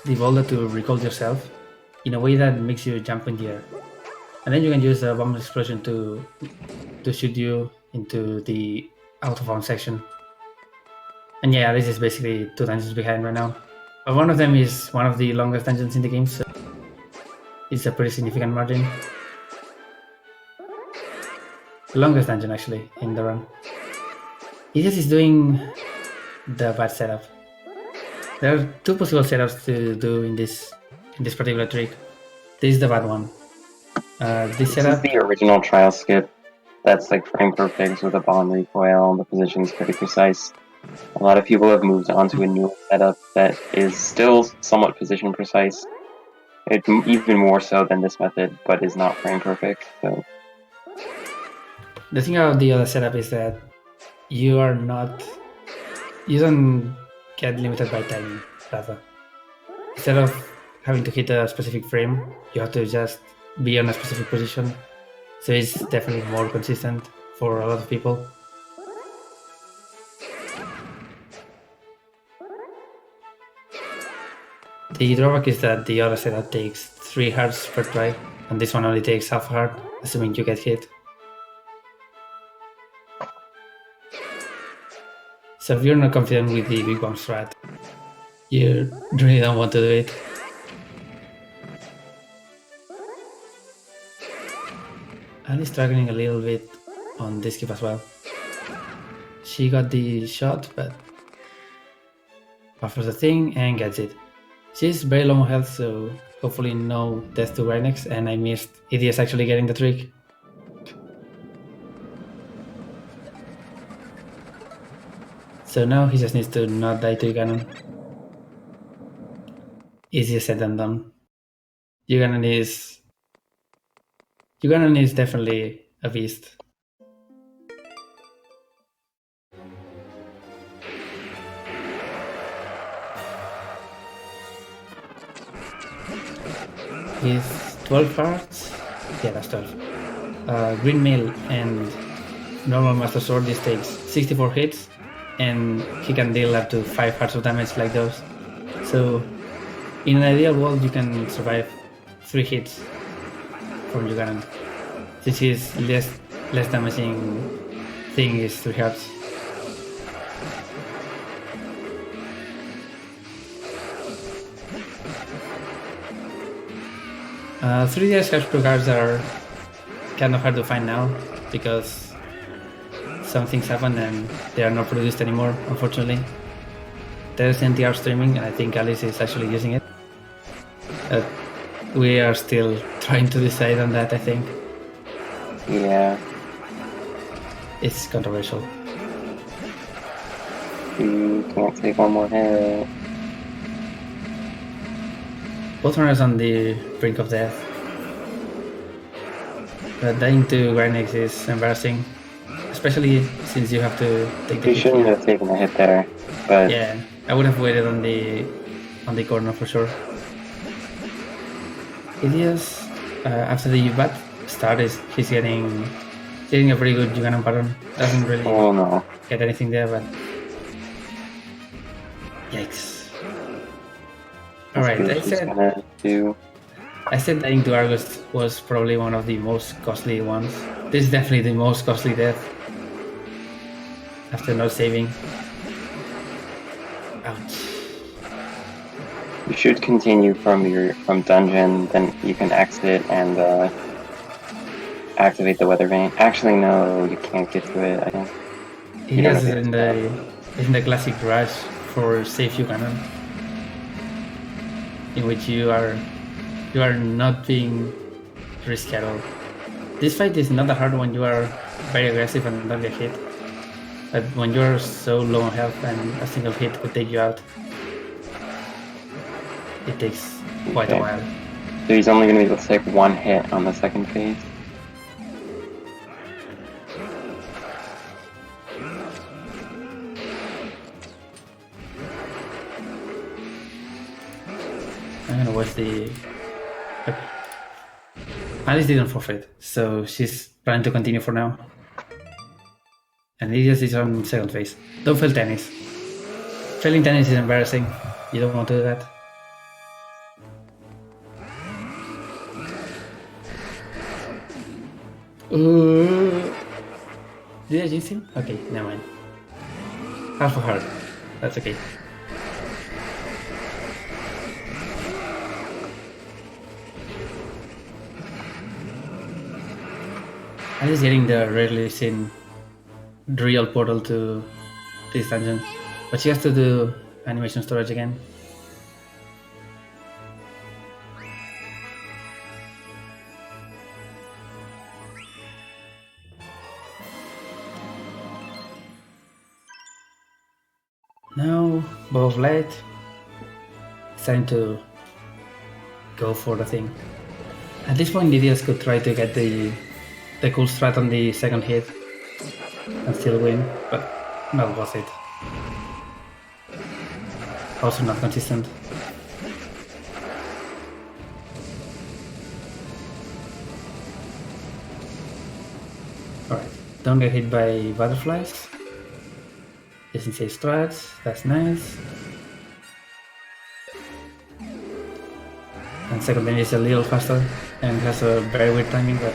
boulder to recall yourself in a way that makes you jump in the air. And then you can use the bomb explosion to shoot you into the out of bounds section. And yeah, this is basically 2 dungeons behind right now. But one of them is one of the longest dungeons in the game, so it's a pretty significant margin. The longest dungeon actually in the run. Edeas is doing the bad setup. There are 2 possible setups to do in this particular trick. This is the bad one. This setup. This is the original trial skip. That's like frame perfect with a bomb recoil, and the position is pretty precise. A lot of people have moved on to a new setup that is still somewhat position precise. It's even more so than this method, but is not frame perfect. So the thing about the other setup is that you don't get limited by timing, rather. Instead of having to hit a specific frame, you have to just be on a specific position. So it's definitely more consistent for a lot of people. The drawback is that the other setup takes 3 hearts per try, and this one only takes half a heart, assuming you get hit. So if you're not confident with the big bomb strat, you really don't want to do it. Ali's struggling a little bit on this skip as well. She got the shot, but buffers the thing and gets it. She's very low on health, so hopefully no death to Rhinex, and I missed Edeas actually getting the trick. So now he just needs to not die to Ganon. Easier said than done. Ganon is definitely a beast. With 12 hearts, yeah, that's 12. Green Mail and normal Master Sword, this takes 64 hits, and he can deal up to 5 hearts of damage like those. So, in an ideal world, you can survive 3 hits from Ganon. This is less damaging thing is 3 hearts. Uh, 3DS Hasbro cards are kind of hard to find now because some things happen and they are not produced anymore, unfortunately. There's NTR streaming, and I think Alice is actually using it. We are still trying to decide on that, I think. Yeah. It's controversial. You can't take one more hit. Both runners on the brink of death. But dying to Rhinex is embarrassing, especially since you have to take the You hit. shouldn't have taken a hit there, but yeah, I would have waited on the corner for sure. Edeas, after the bad start, he's getting a pretty good Ganon pattern. Doesn't really get anything there, but yikes. Alright, I said dying to Argus was probably one of the most costly ones. This is definitely the most costly death. After not saving. Ouch. You should continue from dungeon, then you can exit and activate the weather vane. Actually, no, you can't get to it. I don't. It is in the classic rush for safe Ganon, in which you are not being risky at all. This fight is not that hard when you are very aggressive and don't get hit, but when you are so low on health and a single hit could take you out, it takes quite a while. So he's only going to be able to take one hit on the second phase. I'm gonna watch the... Okay. Alice didn't forfeit, so she's planning to continue for now. And Edeas is on second phase. Don't fail tennis. Failing tennis is embarrassing. You don't want to do that. Did I jinx him? Okay, never mind. Half a heart. That's okay. I'm just getting the rarely seen real portal to this dungeon, but she has to do animation storage again. Now, Bow of Light. It's time to go for the thing. At this point, Edeas could try to get the the cool strat on the second hit and still win, but not worth it. Also not consistent. Alright, don't get hit by butterflies. Isn't safe strats, that's nice. And second lane is a little faster and has a very weird timing, but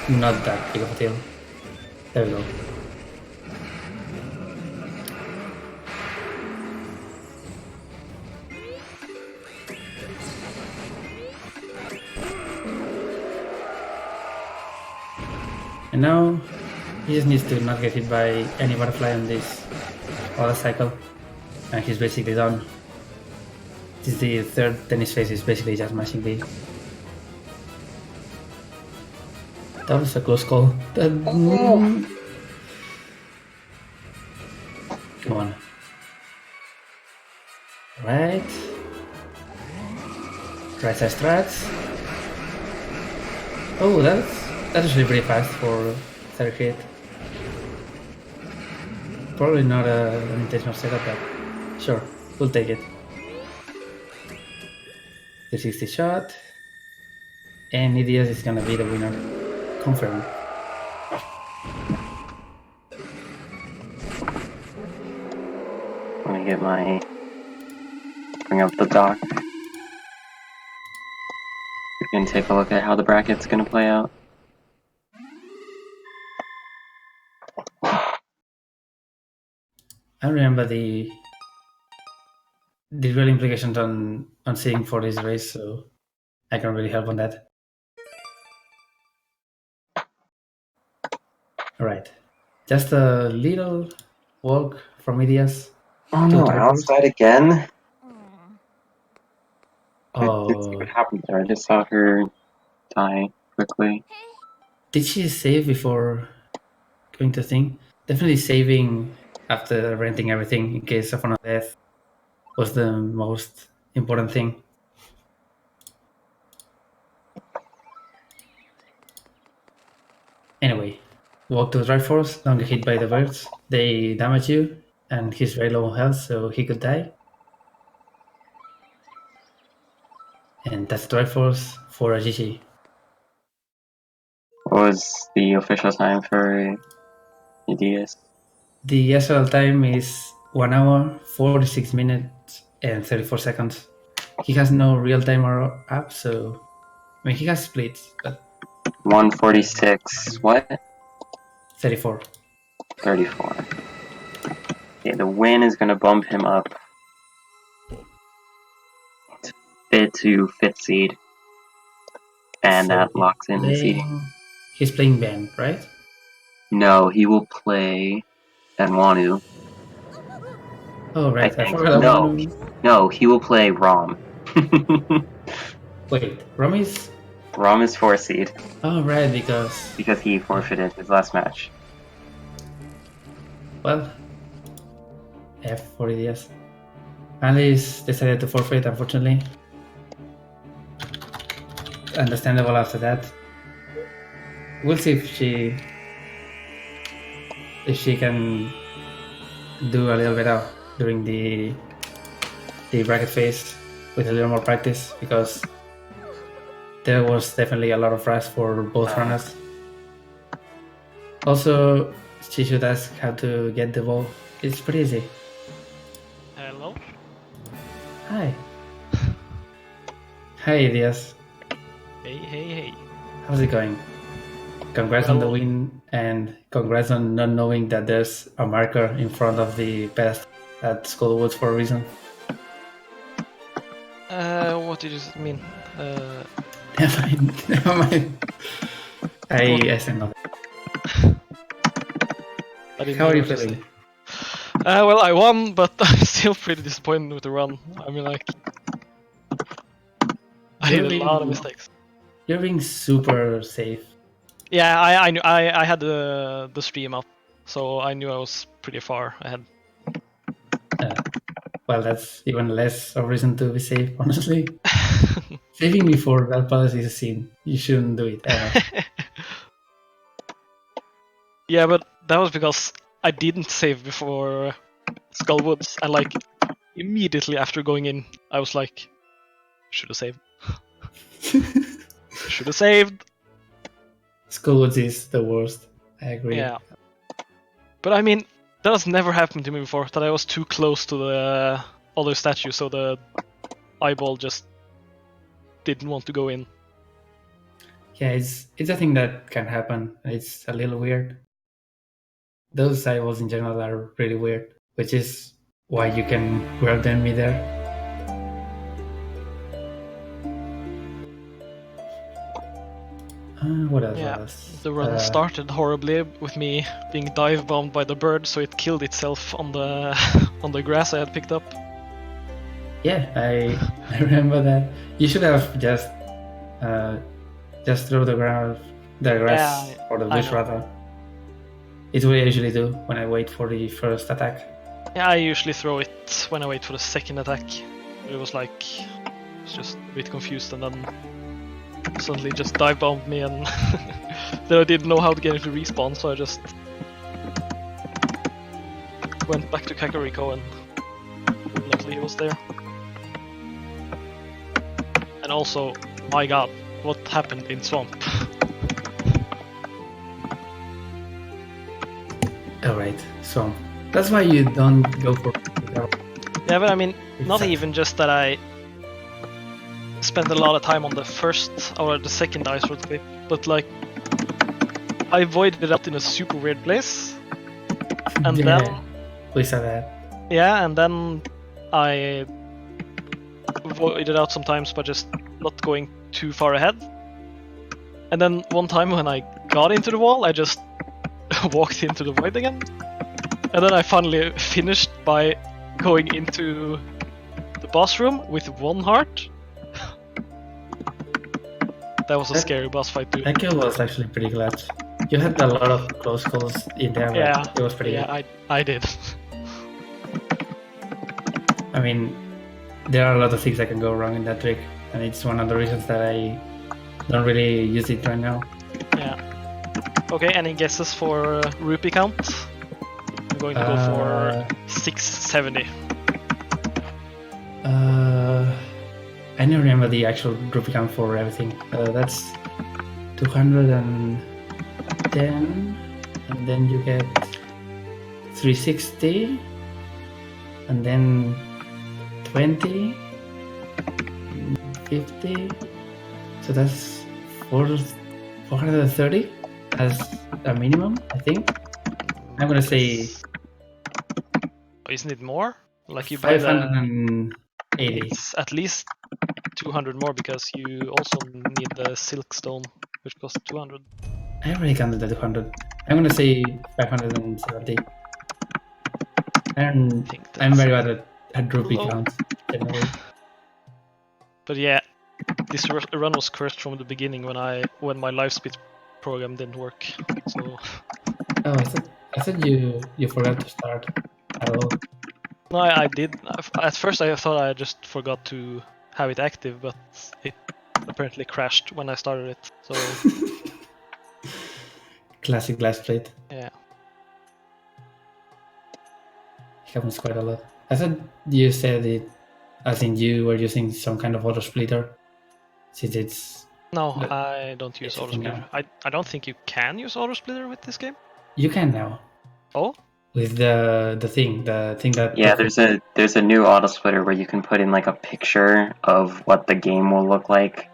not that big of a deal. There we go. And now he just needs to not get hit by any butterfly on this other cycle, and he's basically done. This is the third tennis phase, is basically just mashing B. That was a close call. Come on. Right. Right side strats. Oh, that's actually pretty fast for third hit. Probably not an intentional setup, but sure, we'll take it. The 60 shot, and Edeas is gonna be the winner. Confirmed. Let me get bring up the doc. We can take a look at how the bracket's gonna play out. I remember the real implications on seeing for this race, so I can't really help on that. Alright, just a little walk from Edeas. Oh no, Alice died again? Oh. Let's see what happened there. I just saw her die quickly. Did she save before going to thing? Definitely saving after renting everything in case of another death was the most important thing. Anyway, walk to the Triforce, don't get hit by the birds. They damage you, and he's very low on health, so he could die. And that's Triforce for a GG. What was the official time for Edeas? The SL time is 1 hour, 46 minutes, and 34 seconds. He has no real timer up, so I mean he has splits, but 146. What? 34. 34. Okay, the win is gonna bump him up to 5th seed, and So that locks in the seeding. He's playing Ben, right? No, he will play Anwanu. Oh right, I forgot think. No, he will play Rom. Wait, Rom is 4th seed. Oh right, because he forfeited his last match. Well, F for Edeas. Alice decided to forfeit, unfortunately. Understandable after that. We'll see if she can do a little better during the bracket phase with a little more practice, because there was definitely a lot of rush for both runners. Also, she should ask how to get the ball. It's pretty easy. Hello? Hi. Hi, Edeas. Hey. How's it going? Congrats on the win, and congrats on not knowing that there's a marker in front of the pedestal at Skullwoods for a reason. What did you mean? Never mind. I said nothing. How are you feeling? Well, I won, but I'm still pretty disappointed with the run. I mean, like, I made a lot of mistakes. You're being super safe. Yeah, I knew I had the stream up, so I knew I was pretty far ahead. Well, that's even less of reason to be safe, honestly. Saving me for that policy is a sin. You shouldn't do it ever. Yeah, but that was because I didn't save before Skullwoods, and like immediately after going in, I was like, should have saved. Should have saved. Schoolwoods is the worst. I agree. Yeah. But I mean, that has never happened to me before, that I was too close to the other statue, so the eyeball just didn't want to go in. Yeah, it's a thing that can happen. It's a little weird. Those eyeballs in general are really weird, which is why you can grab them midair. What else? Yeah, was? the run started horribly with me being dive bombed by the bird, so it killed itself on the on the grass I had picked up. Yeah, I remember that. You should have just throw the grass Yeah, or the I bush know. rather. It's what I usually do when I wait for the first attack. Yeah, I usually throw it when I wait for the second attack. It was like, it's just a bit confused, and then suddenly just dive bombed me, and then I didn't know how to get into respawn, so I just went back to Kakariko, and luckily he was there. And also, my god, what happened in Swamp? Alright, so that's why you don't go for. Yeah, but I mean, not Exactly. even just that I spent a lot of time on the first or the second ice road clip, but like I avoided it out in a super weird place, and Yeah, then we saw that. yeah, and then I avoided out sometimes by just not going too far ahead. And then one time when I got into the wall, I just walked into the void again. And then I finally finished by going into the boss room with 1 heart. That was a scary boss fight too. That kill was actually pretty clutch. You had a lot of close calls in there, but Yeah, it was pretty good. I did. I mean, there are a lot of things that can go wrong in that trick, and it's one of the reasons that I don't really use it right now. Yeah. Okay, any guesses for rupee count? I'm going to go for 670. I don't remember the actual rupee count for everything. That's 210, and then you get 360, and then 20, 50. So that's 430 as a minimum, I think. I'm gonna say Oh, isn't it more? Like you buy the... 580. It's at least 200 more because you also need the silk stone, which costs 200. I already counted the 200. I'm gonna say 570. And I think I'm that's very bad at rupee low. counts generally. But yeah, this run was cursed from the beginning when my life speed program didn't work. So Oh, I thought you forgot to start at all. no, I did. At first, I thought I just forgot to have it active, but it apparently crashed when I started it. So Classic glass plate. yeah. It happens quite a lot. I thought you said it as in you were using some kind of auto splitter, since it's... No, But I don't use it's a auto thing splitter. now. I don't think you can use auto splitter with this game. You can now Oh, with the thing that... Yeah, there's a new auto splitter where you can put in like a picture of what the game will look like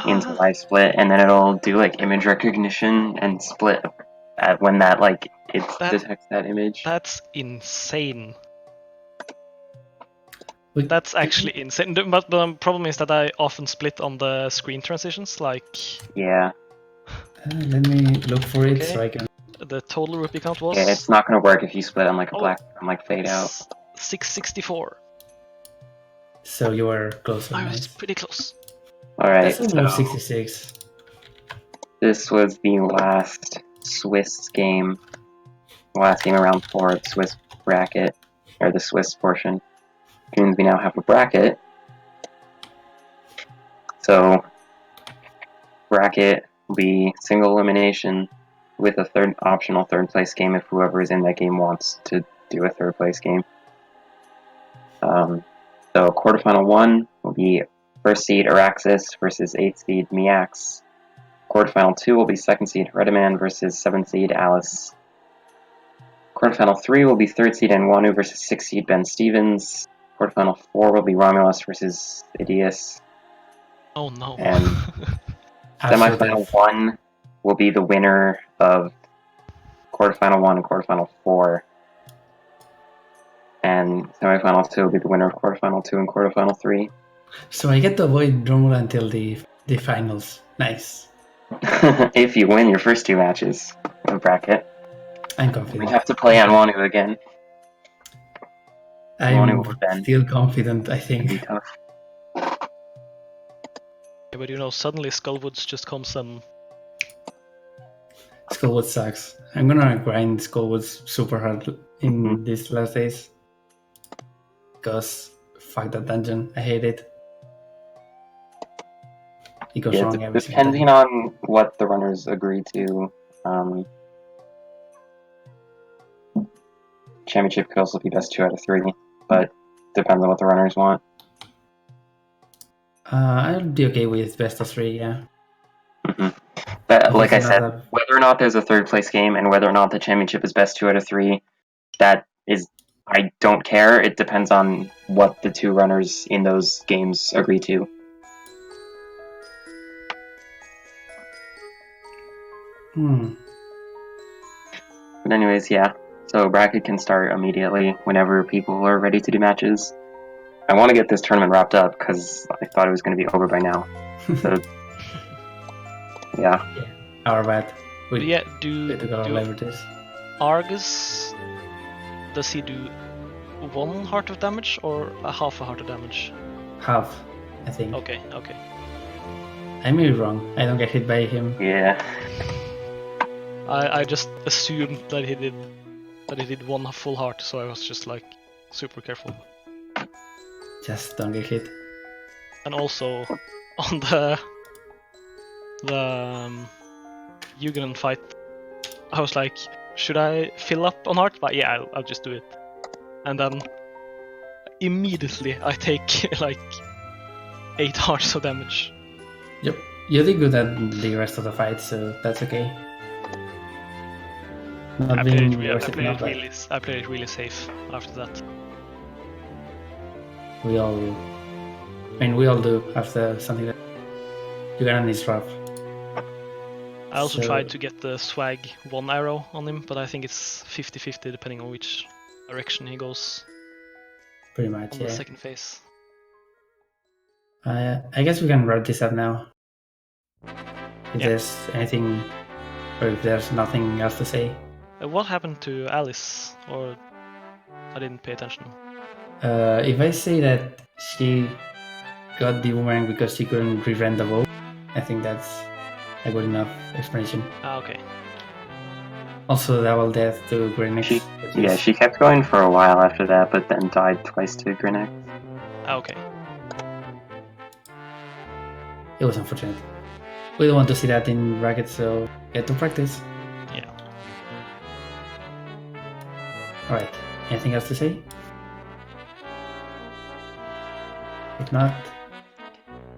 into what? live split, and then it'll do like image recognition and split at when that like it detects that image. That's insane. We- That's actually insane. But the problem is that I often split on the screen transitions. Like Yeah, let me look for it Okay. so I can... the total rupee count was yeah, it's not gonna work if you split on like a Oh. black on like fade out. 664. So you were closer. I was Nice. pretty close. All right, That's almost so 66. this was the last Swiss game, last game around 4 of Swiss bracket, or the Swiss portion. Which means we now have a bracket. So bracket will be single elimination with a optional third place game if whoever is in that game wants to do a third place game. So quarterfinal 1 will be first seed Araxis versus 8th seed Miax. Quarterfinal 2 will be second seed Redaman versus 7th seed Alice. Quarterfinal 3 will be third seed Anwanu versus 6th seed Ben Stevens. Quarterfinal 4 will be Romulus versus Edeas. Oh no. And After semifinal that, 1 will be the winner of quarterfinal 1 and quarterfinal 4. And semifinal 2 will be the winner of quarterfinal 2 and quarterfinal 3. so I get to avoid Romula until the finals. Nice. If you win your first 2 matches of the bracket. I'm We confident. have to play Anwanu again. I'm or Ben. still confident, I It'd be think. tough. Yeah, but you know, suddenly Skullwoods just comes and Skullwood sucks. I'm gonna grind Skullwoods super hard in these last days. Because fuck that dungeon. I hate it. It goes wrong every single time. Depending on what the runners agree to, championship kills will be best 2 out of 3, but depends on what the runners want. I'll be okay with best of 3, yeah. But like I It's said, not whether or not there's a third place game and whether or not the championship is best 2 out of 3, that is, I don't care. It depends on what the 2 runners in those games agree to. But anyways, yeah. So bracket can start immediately whenever people are ready to do matches. I want to get this tournament wrapped up because I thought it was going to be over by now. So, yeah. our bad. but yeah, do liberties. Argus, does he do 1 heart of damage or a half a heart of damage? Half, I think. Okay. I may be wrong. I don't get hit by him. Yeah. I just assumed that he did 1 full heart, so I was just like super careful. Just don't get hit. And also on the Yugen fight, I was like, should I fill up on heart? But yeah, I'll just do it. And then immediately I take like 8 hearts of damage. Yep. You did good at the rest of the fight, so that's okay. I played it really safe after that. We all do after something that Yugen is rough. I also tried to get the swag 1 arrow on him, but I think it's 50-50 depending on which direction he goes. Pretty much, on yeah. The second phase. I guess we can wrap this up now. If there's anything, or if there's nothing else to say. What happened to Alice? Or I didn't pay attention. If I say that she got the boomerang because she couldn't prevent the vote, I think that's a good enough explanation. Okay. Also, double death to Grenix. She kept going for a while after that, but then died twice to Grenix. Okay. It was unfortunate. We don't want to see that in brackets, so get to practice. Yeah. Alright, anything else to say? If not,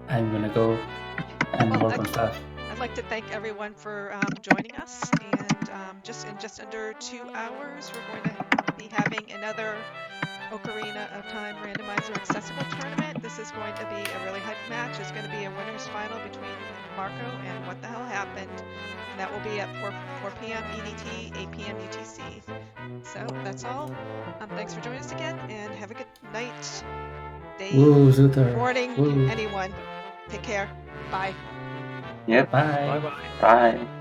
I'm gonna go and work on stuff. I'd like to thank everyone for joining us, and just in just under 2 hours, we're going to be having another Ocarina of Time randomizer accessible tournament. This is going to be a really hype match. It's going to be a winners final between Marco and What the Hell Happened, and that will be at 4 p.m. EDT, 8 p.m. UTC. So that's all. Thanks for joining us again, and have a good night, day, morning, anyone. Take care. Bye. Yep. Bye. Bye. Bye.